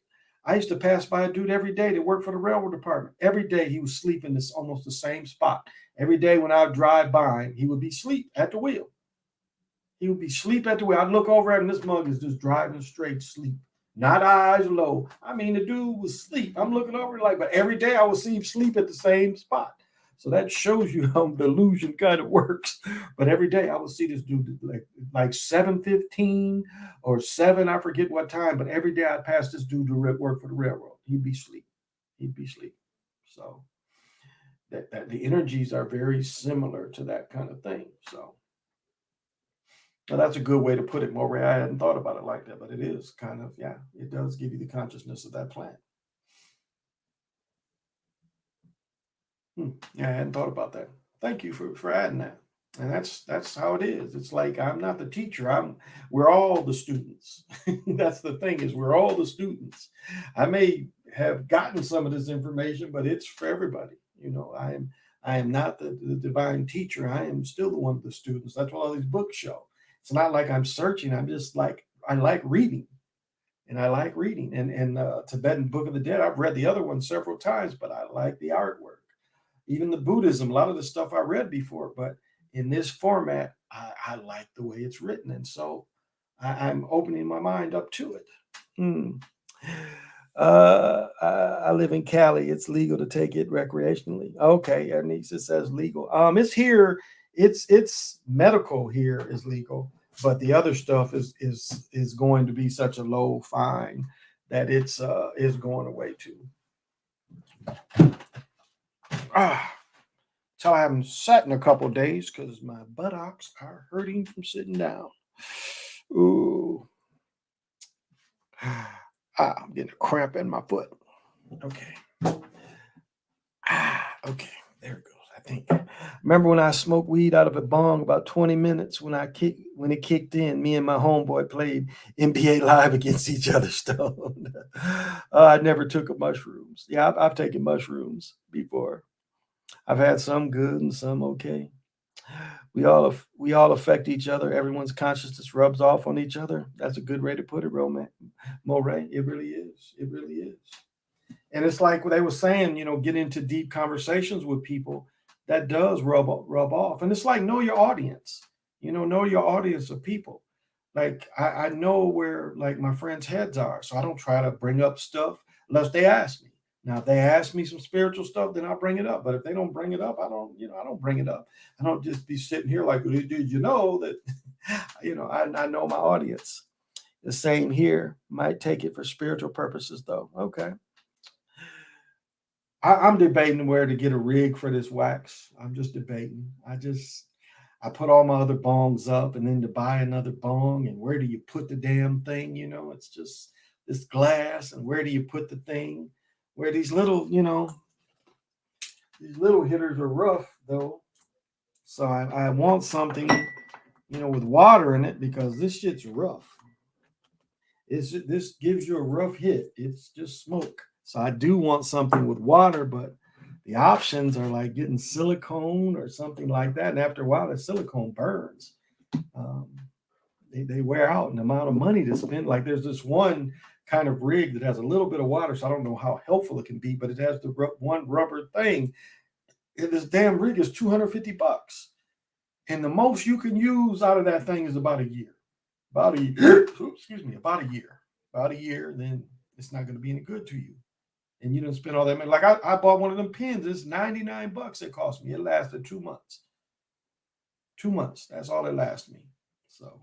I used to pass by a dude every day that worked for the railroad department. Every day he was sleeping this almost the same spot. Every day when I would drive by him, he would be asleep at the wheel. He would be asleep at the wheel. I'd look over at him, this mug is just driving straight sleep. Not eyes low. I mean, the dude was asleep. I'm looking over but every day I would see him sleep at the same spot. So that shows you how the illusion kind of works. But every day I would see this dude like 7:15 or 7, I forget what time, but every day I'd pass this dude to work for the railroad. He'd be asleep. So that the energies are very similar to that kind of thing. So well, that's a good way to put it, Moray. I hadn't thought about it like that, but it is kind of, yeah, it does give you the consciousness of that plant. Yeah, I hadn't thought about that. Thank you for adding that. And that's how it is. It's like I'm not the teacher. We're all the students. That's the thing is we're all the students. I may have gotten some of this information, but it's for everybody. I am not the divine teacher. I am still one of the students. That's what all these books show. It's not like I'm searching. I'm just like like reading. And I like reading. And Tibetan Book of the Dead, I've read the other one several times, but I like the artwork. Even the Buddhism, a lot of the stuff I read before, but in this format, I like the way it's written. And so I'm opening my mind up to it. I live in Cali. It's legal to take it recreationally. Okay, Anisha says legal. It's here. It's medical here is legal, but the other stuff is going to be such a low fine that it's is going away too. So I haven't sat in a couple of days because my buttocks are hurting from sitting down. Ooh. I'm getting a cramp in my foot. Okay. Okay. There it goes. I think. Remember when I smoked weed out of a bong about 20 minutes when it kicked in, me and my homeboy played NBA Live against each other stoned. I never took mushrooms. Yeah, I've taken mushrooms before. I've had some good and some okay. We all affect each other. Everyone's consciousness rubs off on each other. That's a good way to put it, Moray. It really is. It really is. And it's like what they were saying, get into deep conversations with people. That does rub off. And it's like know your audience. Know your audience of people. Like I know where like my friends' heads are. So I don't try to bring up stuff unless they ask me. Now, if they ask me some spiritual stuff, then I'll bring it up. But if they don't bring it up, I don't bring it up. I don't just be sitting here like, well, did you know that, I know my audience. The same here. Might take it for spiritual purposes, though. Okay. I'm debating where to get a rig for this wax. I'm just debating. I put all my other bongs up and then to buy another bong. And where do you put the damn thing? It's just this glass. And where do you put the thing? Where these little hitters are rough though. So I want something, with water in it because this shit's rough. This gives you a rough hit. It's just smoke. So I do want something with water, but the options are like getting silicone or something like that. And after a while, the silicone burns. They wear out, and the amount of money to spend. Like there's this one kind of rig that has a little bit of water, so I don't know how helpful it can be, but it has the one rubber thing. And this damn rig is $250, and the most you can use out of that thing is about a year. About a year. Excuse me, about a year. About a year, then it's not going to be any good to you. And you don't spend all that money. Like I bought one of them pins. It's $99 it cost me. It lasted 2 months. 2 months. That's all it lasted me. So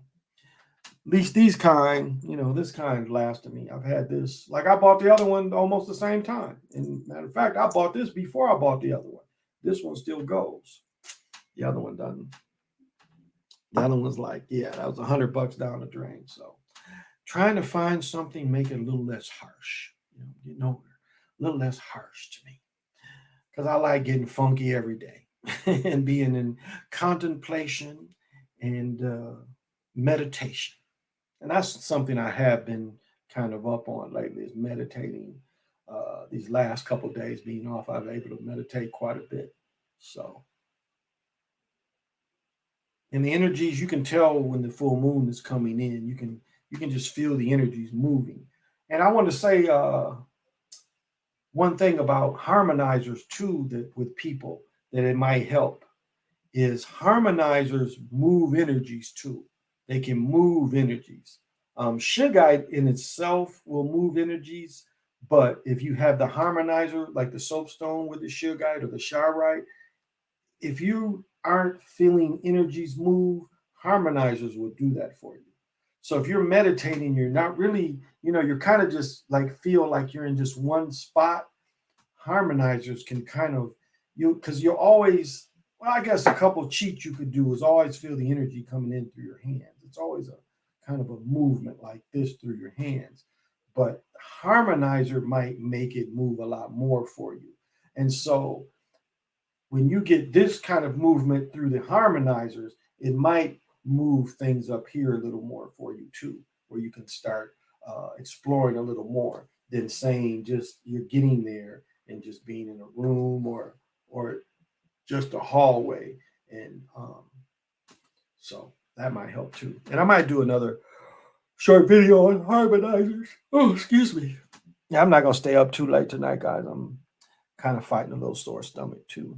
at least these kind, this kind lasted me. I've had this, like I bought the other one almost the same time. And matter of fact, I bought this before I bought the other one. This one still goes. The other one doesn't. The other one's like, yeah, that was $100 down the drain. So trying to find something, make it a little less harsh, getting older, a little less harsh to me. Because I like getting funky every day and being in contemplation and meditation. And that's something I have been kind of up on lately is meditating. These last couple of days being off, I've been able to meditate quite a bit. So, and the energies, you can tell when the full moon is coming in. You can just feel the energies moving. And I want to say one thing about harmonizers too, that with people that it might help is harmonizers move energies too. They can move energies. Shugite in itself will move energies, but if you have the harmonizer, like the soapstone with the shugite or the shawrite, if you aren't feeling energies move, harmonizers will do that for you. So if you're meditating, you're not really, you're kind of just like feel like you're in just one spot. Harmonizers can kind of because you're always, well, I guess a couple of cheats you could do is always feel the energy coming in through your hands. It's always a kind of a movement like this through your hands. But harmonizer might make it move a lot more for you. And so when you get this kind of movement through the harmonizers, it might move things up here a little more for you too, where you can start exploring a little more than saying just you're getting there and just being in a room or just a hallway. And so that might help too. And I might do another short video on harmonizers. Oh, excuse me. Yeah, I'm not gonna stay up too late tonight, guys. I'm kind of fighting a little sore stomach too.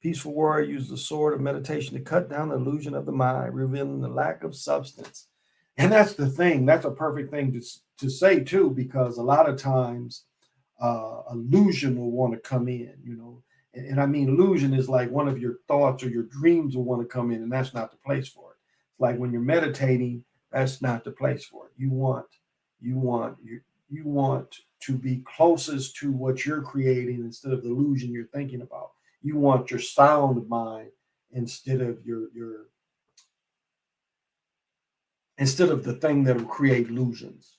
Peaceful warrior uses the sword of meditation to cut down the illusion of the mind, revealing the lack of substance. And that's the thing. That's a perfect thing to say too, because a lot of times illusion will want to come in, and I mean illusion is like one of your thoughts or your dreams will want to come in, and that's not the place for it. It's like when you're meditating, that's not the place for it. You want to be closest to what you're creating instead of the illusion you're thinking about. You want your sound mind instead of instead of the thing that will create illusions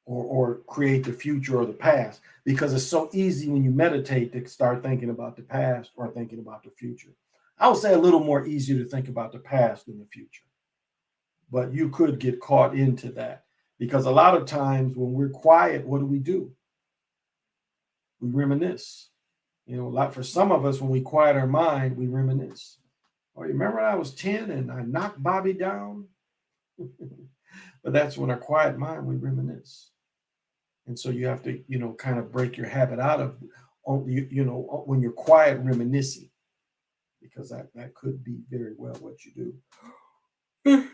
or create the future or the past, because it's so easy when you meditate to start thinking about the past or thinking about the future. I would say a little more easier to think about the past than the future, but you could get caught into that because a lot of times when we're quiet, what do? We reminisce. Like for some of us, when we quiet our mind, we reminisce. Oh, you remember when I was 10 and I knocked Bobby down? But that's when our quiet mind, we reminisce. And so you have to, kind of break your habit out of, when you're quiet reminiscing, because that could be very well what you do.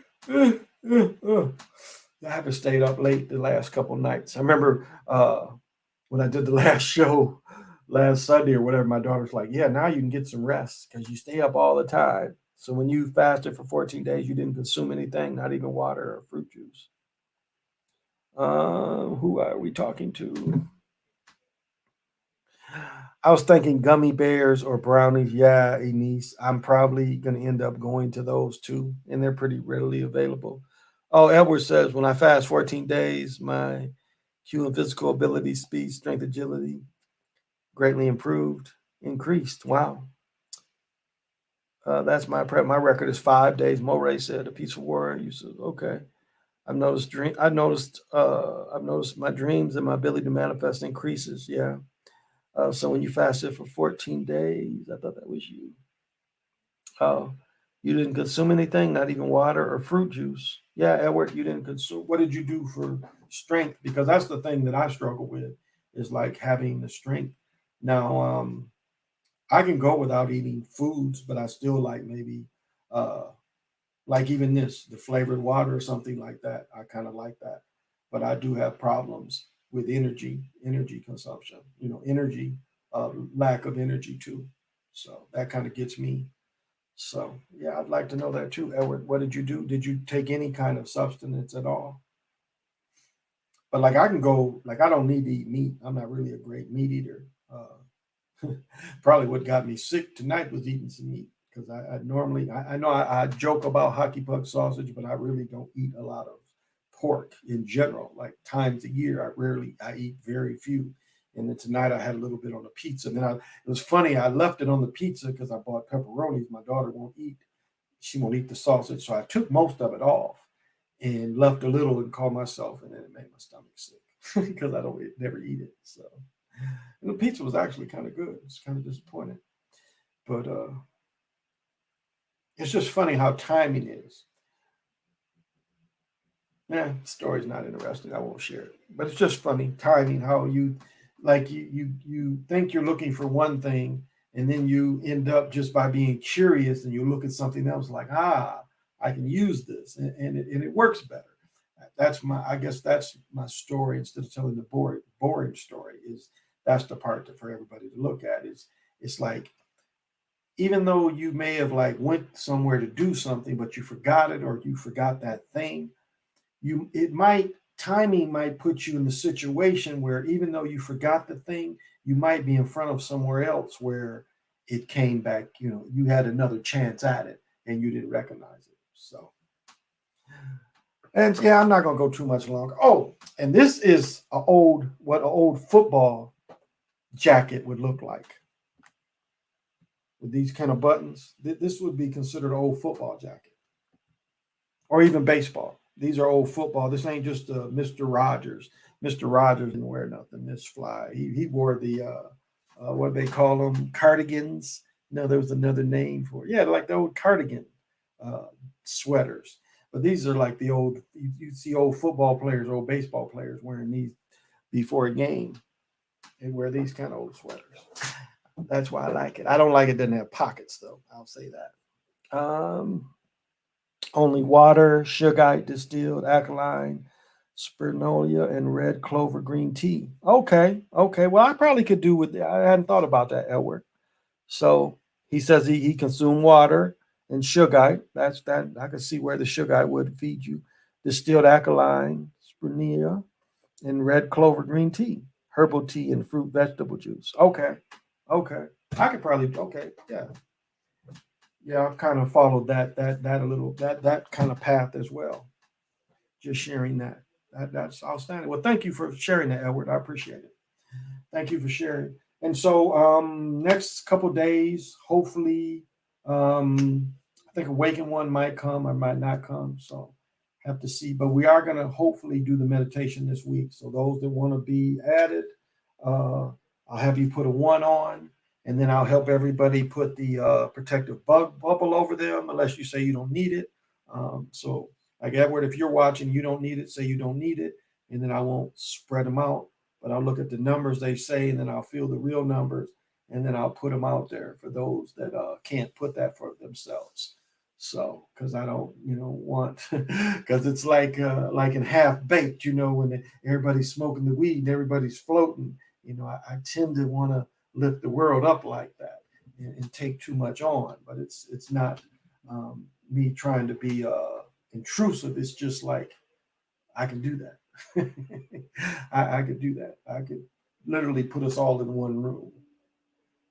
I haven't stayed up late the last couple nights. I remember when I did the last show last Sunday or whatever, my daughter's like, yeah, now you can get some rest because you stay up all the time. So when you fasted for 14 days, you didn't consume anything, not even water or fruit juice. Who are we talking to? I was thinking gummy bears or brownies. Yeah, Enise. I'm probably going to end up going to those too, and they're pretty readily available. Oh, Edward says, when I fast 14 days, my Q and physical ability, speed, strength, agility greatly increased. Wow. That's my prep. My record is 5 days. Moray said, a peaceful warrior. You said, okay. I've noticed my dreams and my ability to manifest increases. Yeah. So when you fasted for 14 days, I thought that was you. You didn't consume anything, not even water or fruit juice. Yeah, Edward, you didn't consume. What did you do for strength? Because that's the thing that I struggle with is like having the strength. Now, I can go without eating foods, but I still like maybe, uh, like even the flavored water or something like that. I kind of like that, but I do have problems with energy consumption. Energy, lack of energy too. So that kind of gets me. So yeah, I'd like to know that too, Edward. What did you do? Did you take any kind of substance at all? But like I can go, like I don't need to eat meat. I'm not really a great meat eater. Probably what got me sick tonight was eating some meat because I normally I know I joke about hockey puck sausage, but I really don't eat a lot of pork in general. Like times a year, I eat very few. And then tonight I had a little bit on the pizza. And then it was funny. I left it on the pizza because I bought pepperonis. My daughter won't eat. She won't eat the sausage, so I took most of it off and left a little and called myself, and then it made my stomach sick because I don't never eat it. So and the pizza was actually kind of good. It's kind of disappointing, but it's just funny how timing is. Yeah, the story's not interesting. I won't share it, but it's just funny timing. How you like you think you're looking for one thing, and then you end up just by being curious, and you look at something else like I can use this, and it works better. I guess that's my story. Instead of telling the boring story, is that's the part that for everybody to look at is it's like even though you may have like went somewhere to do something, but you forgot it or you forgot that thing, it might timing might put you in the situation where even though you forgot the thing, you might be in front of somewhere else where it came back. You had another chance at it and you didn't recognize it. So, and yeah, I'm not gonna go too much longer. Oh, and this is what an old football jacket would look like with these kind of buttons. This would be considered an old football jacket or even baseball. These are old football. This ain't just Mr. Rogers. Mr. Rogers didn't wear nothing this fly. He wore the what they call them cardigans. No, there was another name for it. Yeah, like the old cardigan uh, sweaters. But these are like the old, you see old football players, old baseball players wearing these before a game. They wear these kind of old sweaters. That's why I like it. I don't like it doesn't have pockets though. I'll say that. Only water, sugite, distilled, alkaline, spirulina, and red clover green tea. Okay, okay. Well, I probably could do with. I hadn't thought about that, Edward. So he says he consumed water and sugite. That's that. I can see where the sugite would feed you. Distilled alkaline, spirulina, and red clover green tea, herbal tea, and fruit vegetable juice. Okay, okay. I could probably. Okay, yeah. Yeah, I've kind of followed that a little that kind of path as well. Just sharing that. That's outstanding. Well, thank you for sharing that, Edward. I appreciate it. Thank you for sharing. And so next couple days, hopefully, I think Awaken One might come or might not come. So have to see. But we are gonna hopefully do the meditation this week. So those that want to be added, I'll have you put a one on, and then I'll help everybody put the protective bubble over them, unless you say you don't need it. So like Edward, if you're watching, you don't need it. Say you don't need it, and then I won't spread them out. But I'll look at the numbers they say, and then I'll feel the real numbers, and then I'll put them out there for those that can't put that for themselves. So, because I don't, want, because it's like in half baked, when everybody's smoking the weed and everybody's floating. I tend to want to lift the world up like that and take too much on, but it's not me trying to be intrusive. It's just like I can do that. I could do that. I could literally put us all in one room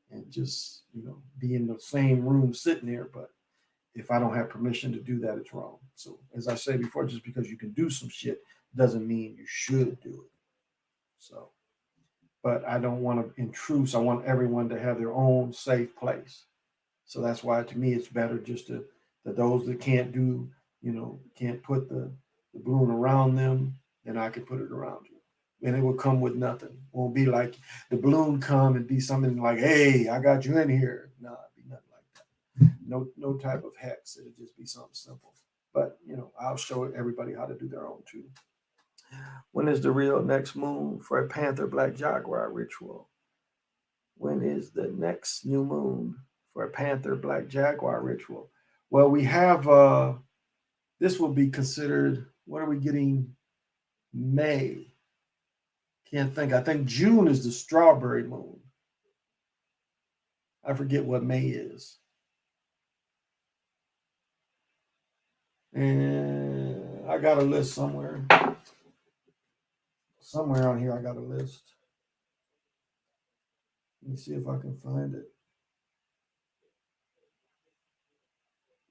and just be in the same room sitting there. But if I don't have permission to do that, it's wrong. So as I say before, just because you can do some shit doesn't mean you should do it. So, but I don't want to intrude. I want everyone to have their own safe place. So that's why to me it's better just to that those that can't do, can't put the balloon around them, then I could put it around you. And it will come with nothing. It won't be like the balloon come and be something like, hey, I got you in here. No, it'd be nothing like that. No type of hex. It'd just be something simple. But I'll show everybody how to do their own too. When is the real next moon for a Panther Black Jaguar ritual? When is the next new moon for a Panther Black Jaguar ritual? Well, we have this will be considered, what are we getting? May. Can't think. I think June is the strawberry moon. I forget what May is. And I got a list somewhere. Somewhere on here I got a list. Let me see if I can find it.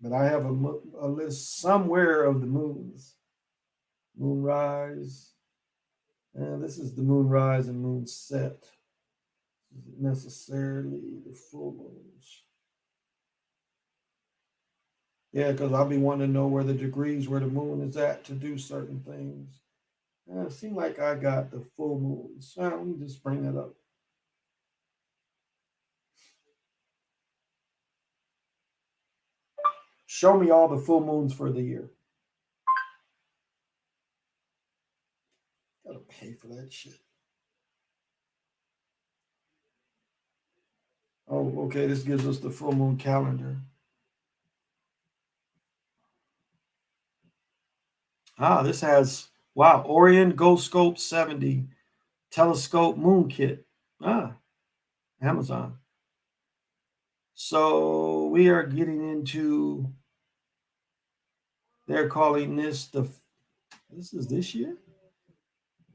But I have a list somewhere of the moons. Moonrise. And this is the moonrise and moon set. Isn't necessarily the full moons. Yeah, because I'll be wanting to know where the degrees, where the moon is at to do certain things. And it seemed like I got the full moons. Let me just bring that up. Show me all the full moons for the year. Gotta pay for that shit. Oh, okay. This gives us the full moon calendar. This has, wow, Orion Ghost Scope 70 telescope moon kit. Amazon. So we are getting into, they're calling this this is this year?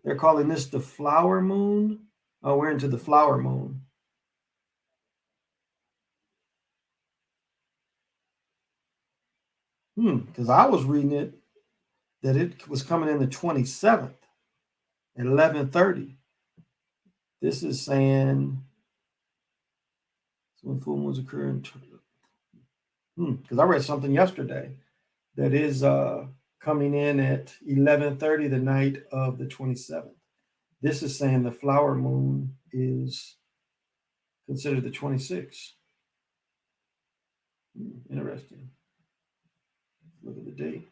They're calling this the flower moon. Oh, we're into the flower moon. Because I was reading it that it was coming in the 27th at 11:30. This is saying when full moons occur in because I read something yesterday that is coming in at 11:30 the night of the 27th. This is saying the flower moon is considered the 26th. Interesting. Look at the date.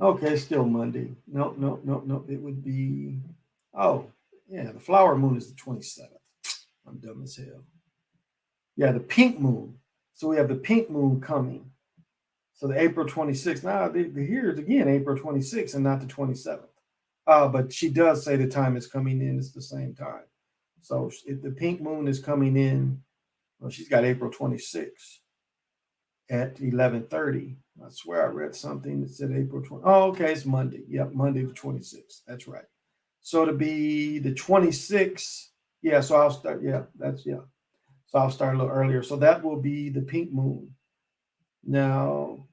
Okay, still Monday. No, no, no, no. It would be, oh, yeah, the flower moon is the 27th. I'm dumb as hell. Yeah, the pink moon. So we have the pink moon coming. So the April 26th. Now, here is again April 26th and not the 27th. But she does say the time is coming in. It's the same time. So if the pink moon is coming in, well, she's got April 26th at 11:30. I swear I read something that said April 20. Oh, okay, it's Monday. Yep, Monday the 26th. That's right. So to be the 26th, yeah, so I'll start, yeah, that's, yeah. So I'll start a little earlier. So that will be the pink moon. Now,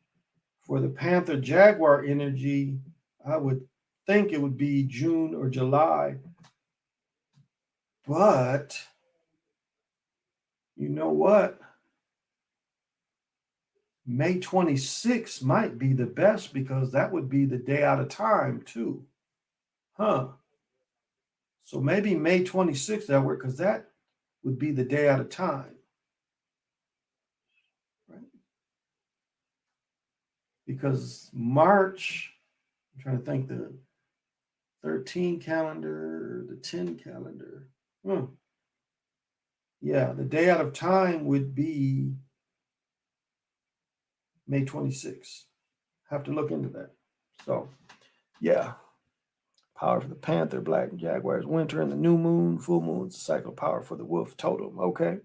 for the Panther Jaguar energy, I would think it would be June or July, but you know what? May 26th might be the best because that would be the day out of time, too. Huh. So maybe May 26th that work because that would be the day out of time, right? Because March, I'm trying to think the 13 calendar, the 10 calendar. Hmm. Yeah, the day out of time would be May 26th. Have to look into that. So, yeah, power for the Panther, Black Jaguars, winter and the new moon, full moon's cycle power for the wolf totem. Okay.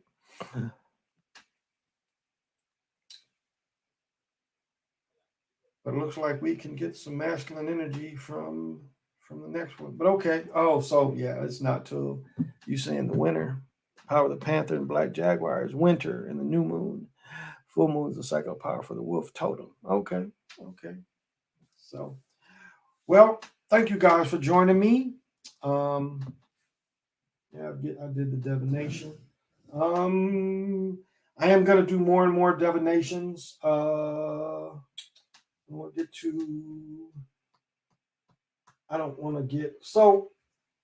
But it looks like we can get some masculine energy from the next one. But okay. Oh, so yeah, it's not till you saying the winter. Power of the Panther and Black Jaguars, winter and the new moon. Full moon is the cycle power for the wolf totem. Okay. Okay. So well, thank you guys for joining me. Um yeah, I did the divination. Um I am gonna do more and more divinations. We'll get to I don't want to get so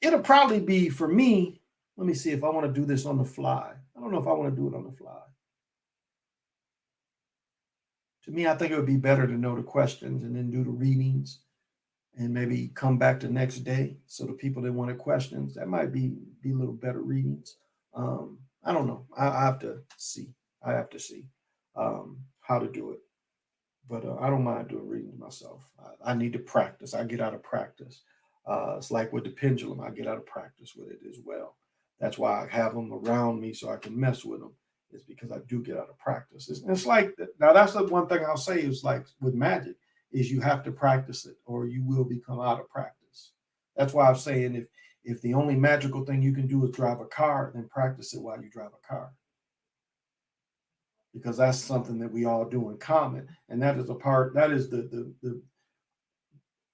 it'll probably be for me. Let me see if I want to do this on the fly. I don't know if I want to do it on the fly. To me, I think it would be better to know the questions and then do the readings and maybe come back the next day. So the people that wanted questions, that might be a little better readings. I don't know. I have to see. I have to see how to do it. But I don't mind doing readings myself. I need to practice. I get out of practice. It's like with the pendulum, I get out of practice with it as well. That's why I have them around me so I can mess with them. It's because I do get out of practice. It's like now that's the one thing I'll say is like with magic is you have to practice it or you will become out of practice. That's why I'm saying if the only magical thing you can do is drive a car, then practice it while you drive a car because that's something that we all do in common, and that is a part. That is the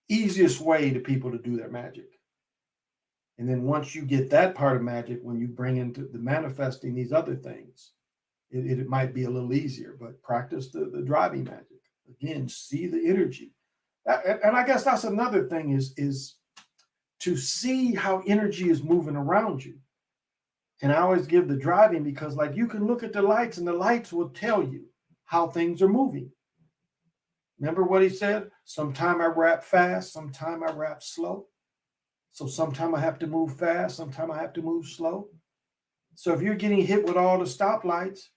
easiest way to people to do their magic. And then once you get that part of magic, when you bring into the manifesting these other things, it might be a little easier. But practice the driving magic again. See the energy, and I guess that's another thing is to see how energy is moving around you. And I always give the driving because like you can look at the lights and the lights will tell you how things are moving. Remember what he said? Sometime I rap fast, sometime I rap slow. So sometime I have to move fast, sometime I have to move slow. So if you're getting hit with all the stoplights,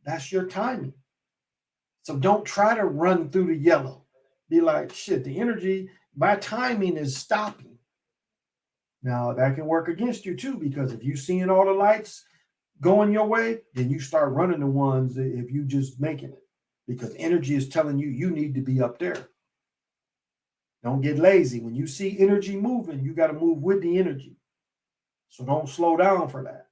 that's your timing. So don't try to run through the yellow. Be like, shit, the energy, my timing is stopping. Now that can work against you too, because if you're seeing all the lights going your way, then you start running the ones if you just making it. Because energy is telling you you need to be up there. Don't get lazy. When you see energy moving, you got to move with the energy. So don't slow down for that.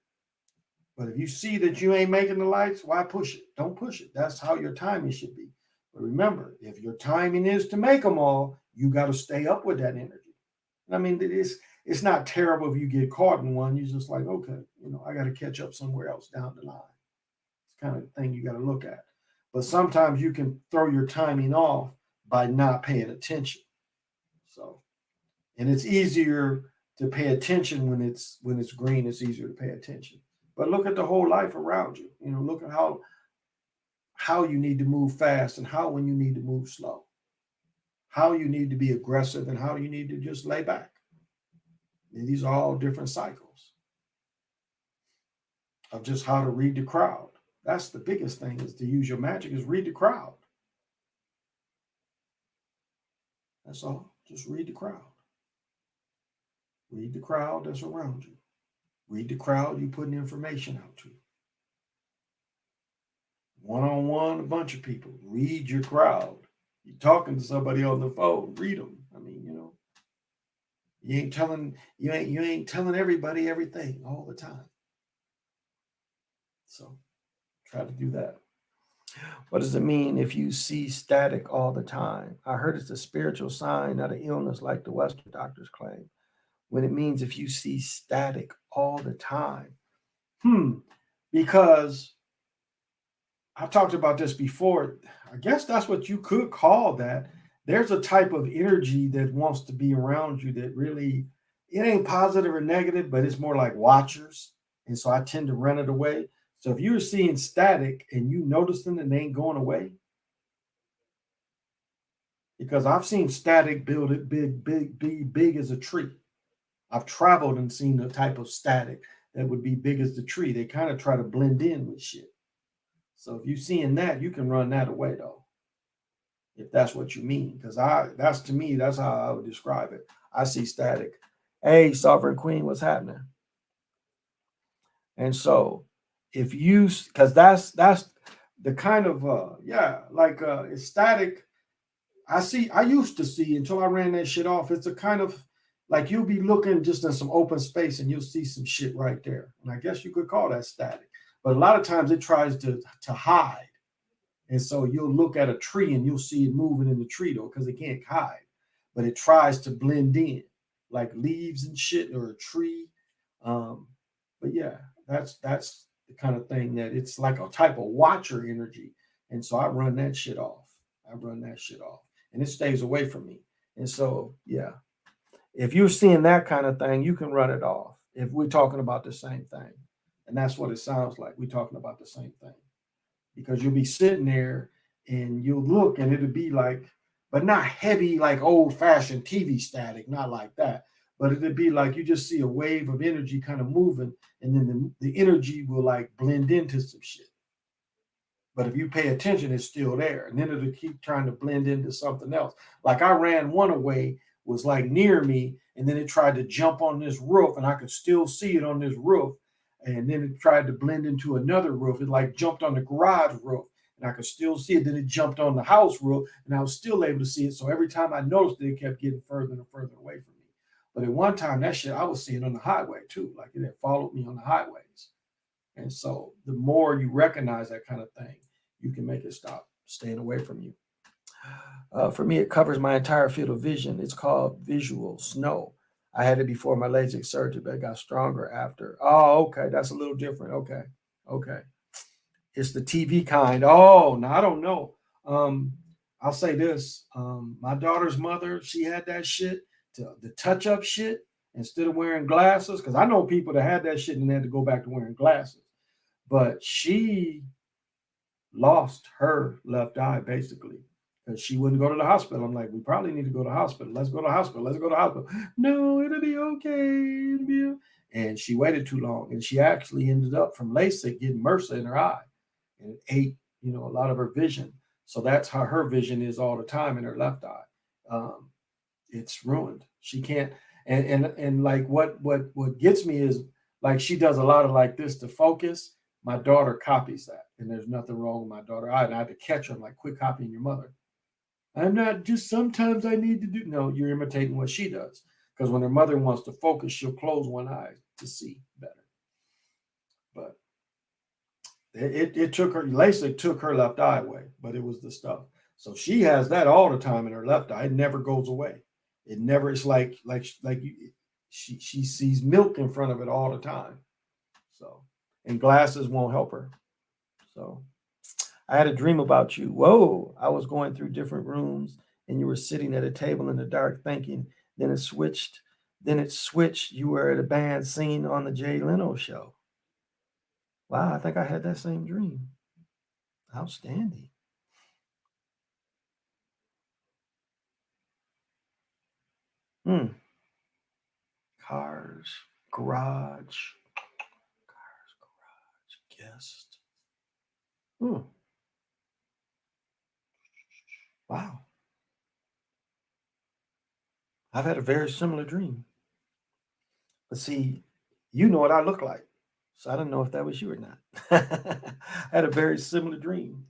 But if you see that you ain't making the lights, why push it? Don't push it. That's how your timing should be. But remember, if your timing is to make them all, you got to stay up with that energy. I mean, it's not terrible if you get caught in one. You're just like, okay, I got to catch up somewhere else down the line. It's kind of thing you got to look at. But sometimes you can throw your timing off by not paying attention. So, and it's easier to pay attention when it's green. It's easier to pay attention. But look at the whole life around you. Look at how you need to move fast and how when you need to move slow. how you need to be aggressive, and how you need to just lay back. And these are all different cycles of just how to read the crowd. That's the biggest thing, is to use your magic, is read the crowd. That's all. Just read the crowd. Read the crowd that's around you. Read the crowd you putting information out to. One-on-one, a bunch of people. Read your crowd. You're talking to somebody on the phone, read them. I mean, you ain't telling everybody everything all the time. So try to do that. What does it mean if you see static all the time? I heard it's a spiritual sign, not an illness like the Western doctors claim. When it means if you see static all the time. Because I've talked about this before. I guess that's what you could call that. There's a type of energy that wants to be around you that really, it ain't positive or negative, but it's more like watchers. And so I tend to run it away. So if you're seeing static and you noticing it, they ain't going away, because I've seen static build it be big as a tree. I've traveled and seen a type of static that would be big as the tree. They kind of try to blend in with shit. So if you're seeing that, you can run that away though, if that's what you mean. Because that's, to me, that's how I would describe it. I see static. Hey, Sovereign Queen, what's happening? And so if you, because that's the kind of it's static. I used to see, until I ran that shit off. It's a kind of like, you'll be looking just in some open space and you'll see some shit right there. And I guess you could call that static. But a lot of times it tries to hide. And so you'll look at a tree and you'll see it moving in the tree though, because it can't hide. But it tries to blend in, like leaves and shit, or a tree. But yeah, that's the kind of thing that it's like a type of watcher energy. And so I run that shit off. And it stays away from me. And so, yeah, if you're seeing that kind of thing, you can run it off if we're talking about the same thing. And that's what it sounds like. We're talking about the same thing, because you'll be sitting there and you'll look and it'll be like, but not heavy, like old fashioned TV static, not like that. But it'll be like you just see a wave of energy kind of moving, and then the energy will like blend into some shit. But if you pay attention, it's still there. And then it'll keep trying to blend into something else. Like I ran one away, was like near me, and then it tried to jump on this roof, and I could still see it on this roof. And then it tried to blend into another roof. It like jumped on the garage roof, and I could still see it. Then it jumped on the house roof, and I was still able to see it. So every time I noticed it, it kept getting further and further away from me. But at one time, that shit, I was seeing on the highway too. Like it had followed me on the highways. And so the more you recognize that kind of thing, you can make it stop staying away from you. For me, it covers my entire field of vision. It's called visual snow. I had it before my LASIK surgery, but it got stronger after. Oh, okay. That's a little different. Okay. Okay. It's the TV kind. Oh, no, I don't know. I'll say this. My daughter's mother, she had that shit, the touch up shit, instead of wearing glasses. Because I know people that had that shit and they had to go back to wearing glasses. But she lost her left eye basically, because she wouldn't go to the hospital. I'm like, we probably need to go to the hospital. Let's go to the hospital. Let's go to the hospital. No, it'll be okay. And she waited too long, and she actually ended up from LASIK getting MRSA in her eye, and it ate, a lot of her vision. So that's how her vision is all the time in her left eye. It's ruined. She can't. And like what gets me is, like, she does a lot of like this to focus. My daughter copies that, and there's nothing wrong with my daughter. I had to catch her. I'm like, quit copying your mother. I'm not, just sometimes I need to do. No, you're imitating what she does. Because when her mother wants to focus, she'll close one eye to see better. But it took her, LASIK took her left eye away, but it was the stuff. So she has that all the time in her left eye. It never goes away. It never, it's like she sees milk in front of it all the time. So, and glasses won't help her. So I had a dream about you. Whoa. I was going through different rooms and you were sitting at a table in the dark thinking. Then it switched. You were at a band singing on the Jay Leno show. Wow, I think I had that same dream. Outstanding. Hmm. Cars, garage, guest. Hmm. Wow. I've had a very similar dream. But see, you know what I look like. So I don't know if that was you or not. I had a very similar dream.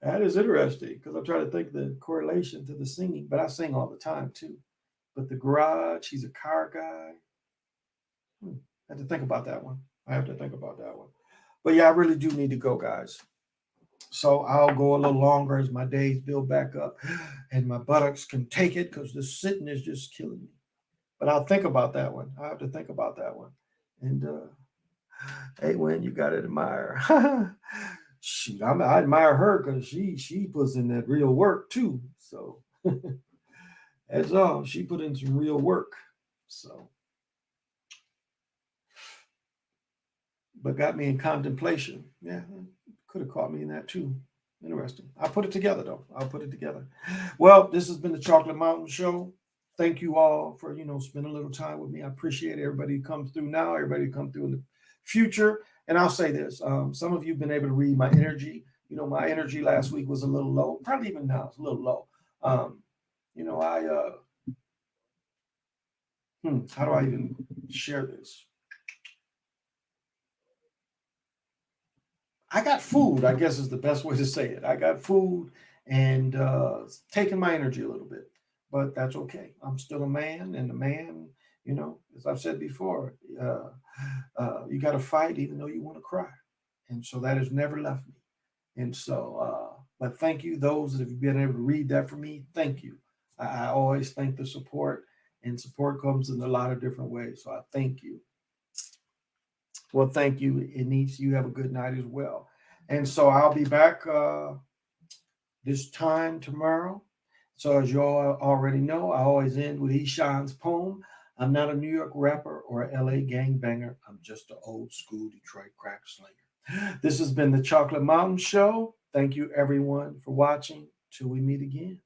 That is interesting because I'm trying to think the correlation to the singing, but I sing all the time too. But the garage, he's a car guy. Hmm. I have to think about that one. I have to think about that one. But yeah, I really do need to go, guys. So I'll go a little longer as my days build back up and my buttocks can take it because the sitting is just killing me. But I'll think about that one. I have to think about that one. And hey, Win, you got to admire. I admire her because she puts in that real work too. So that's all. She put in some real work. So, but got me in contemplation. Yeah, could have caught me in that too. Interesting. I'll put it together though. I'll put it together. Well, this has been the Chocolate Mountain Show. Thank you all for spending a little time with me. I appreciate everybody who comes through now, everybody who comes through in the future. And I'll say this: some of you've been able to read my energy. My energy last week was a little low. Probably even now it's a little low. I how do I even share this? I got food, I guess is the best way to say it. I got food and it's taking my energy a little bit, but that's okay. I'm still a man, and a man, as I've said before, you got to fight even though you want to cry. And so that has never left me. And so, but thank you, those that have been able to read that for me. Thank you. I always thank the support, and support comes in a lot of different ways. So I thank you. Well, thank you. It needs you have a good night as well. And so I'll be back this time tomorrow. So as you all already know, I always end with Eshan's poem. I'm not a New York rapper or a LA gangbanger. I'm just an old school Detroit crack slinger. This has been the Chocolate Mountain Show. Thank you everyone for watching. Till we meet again.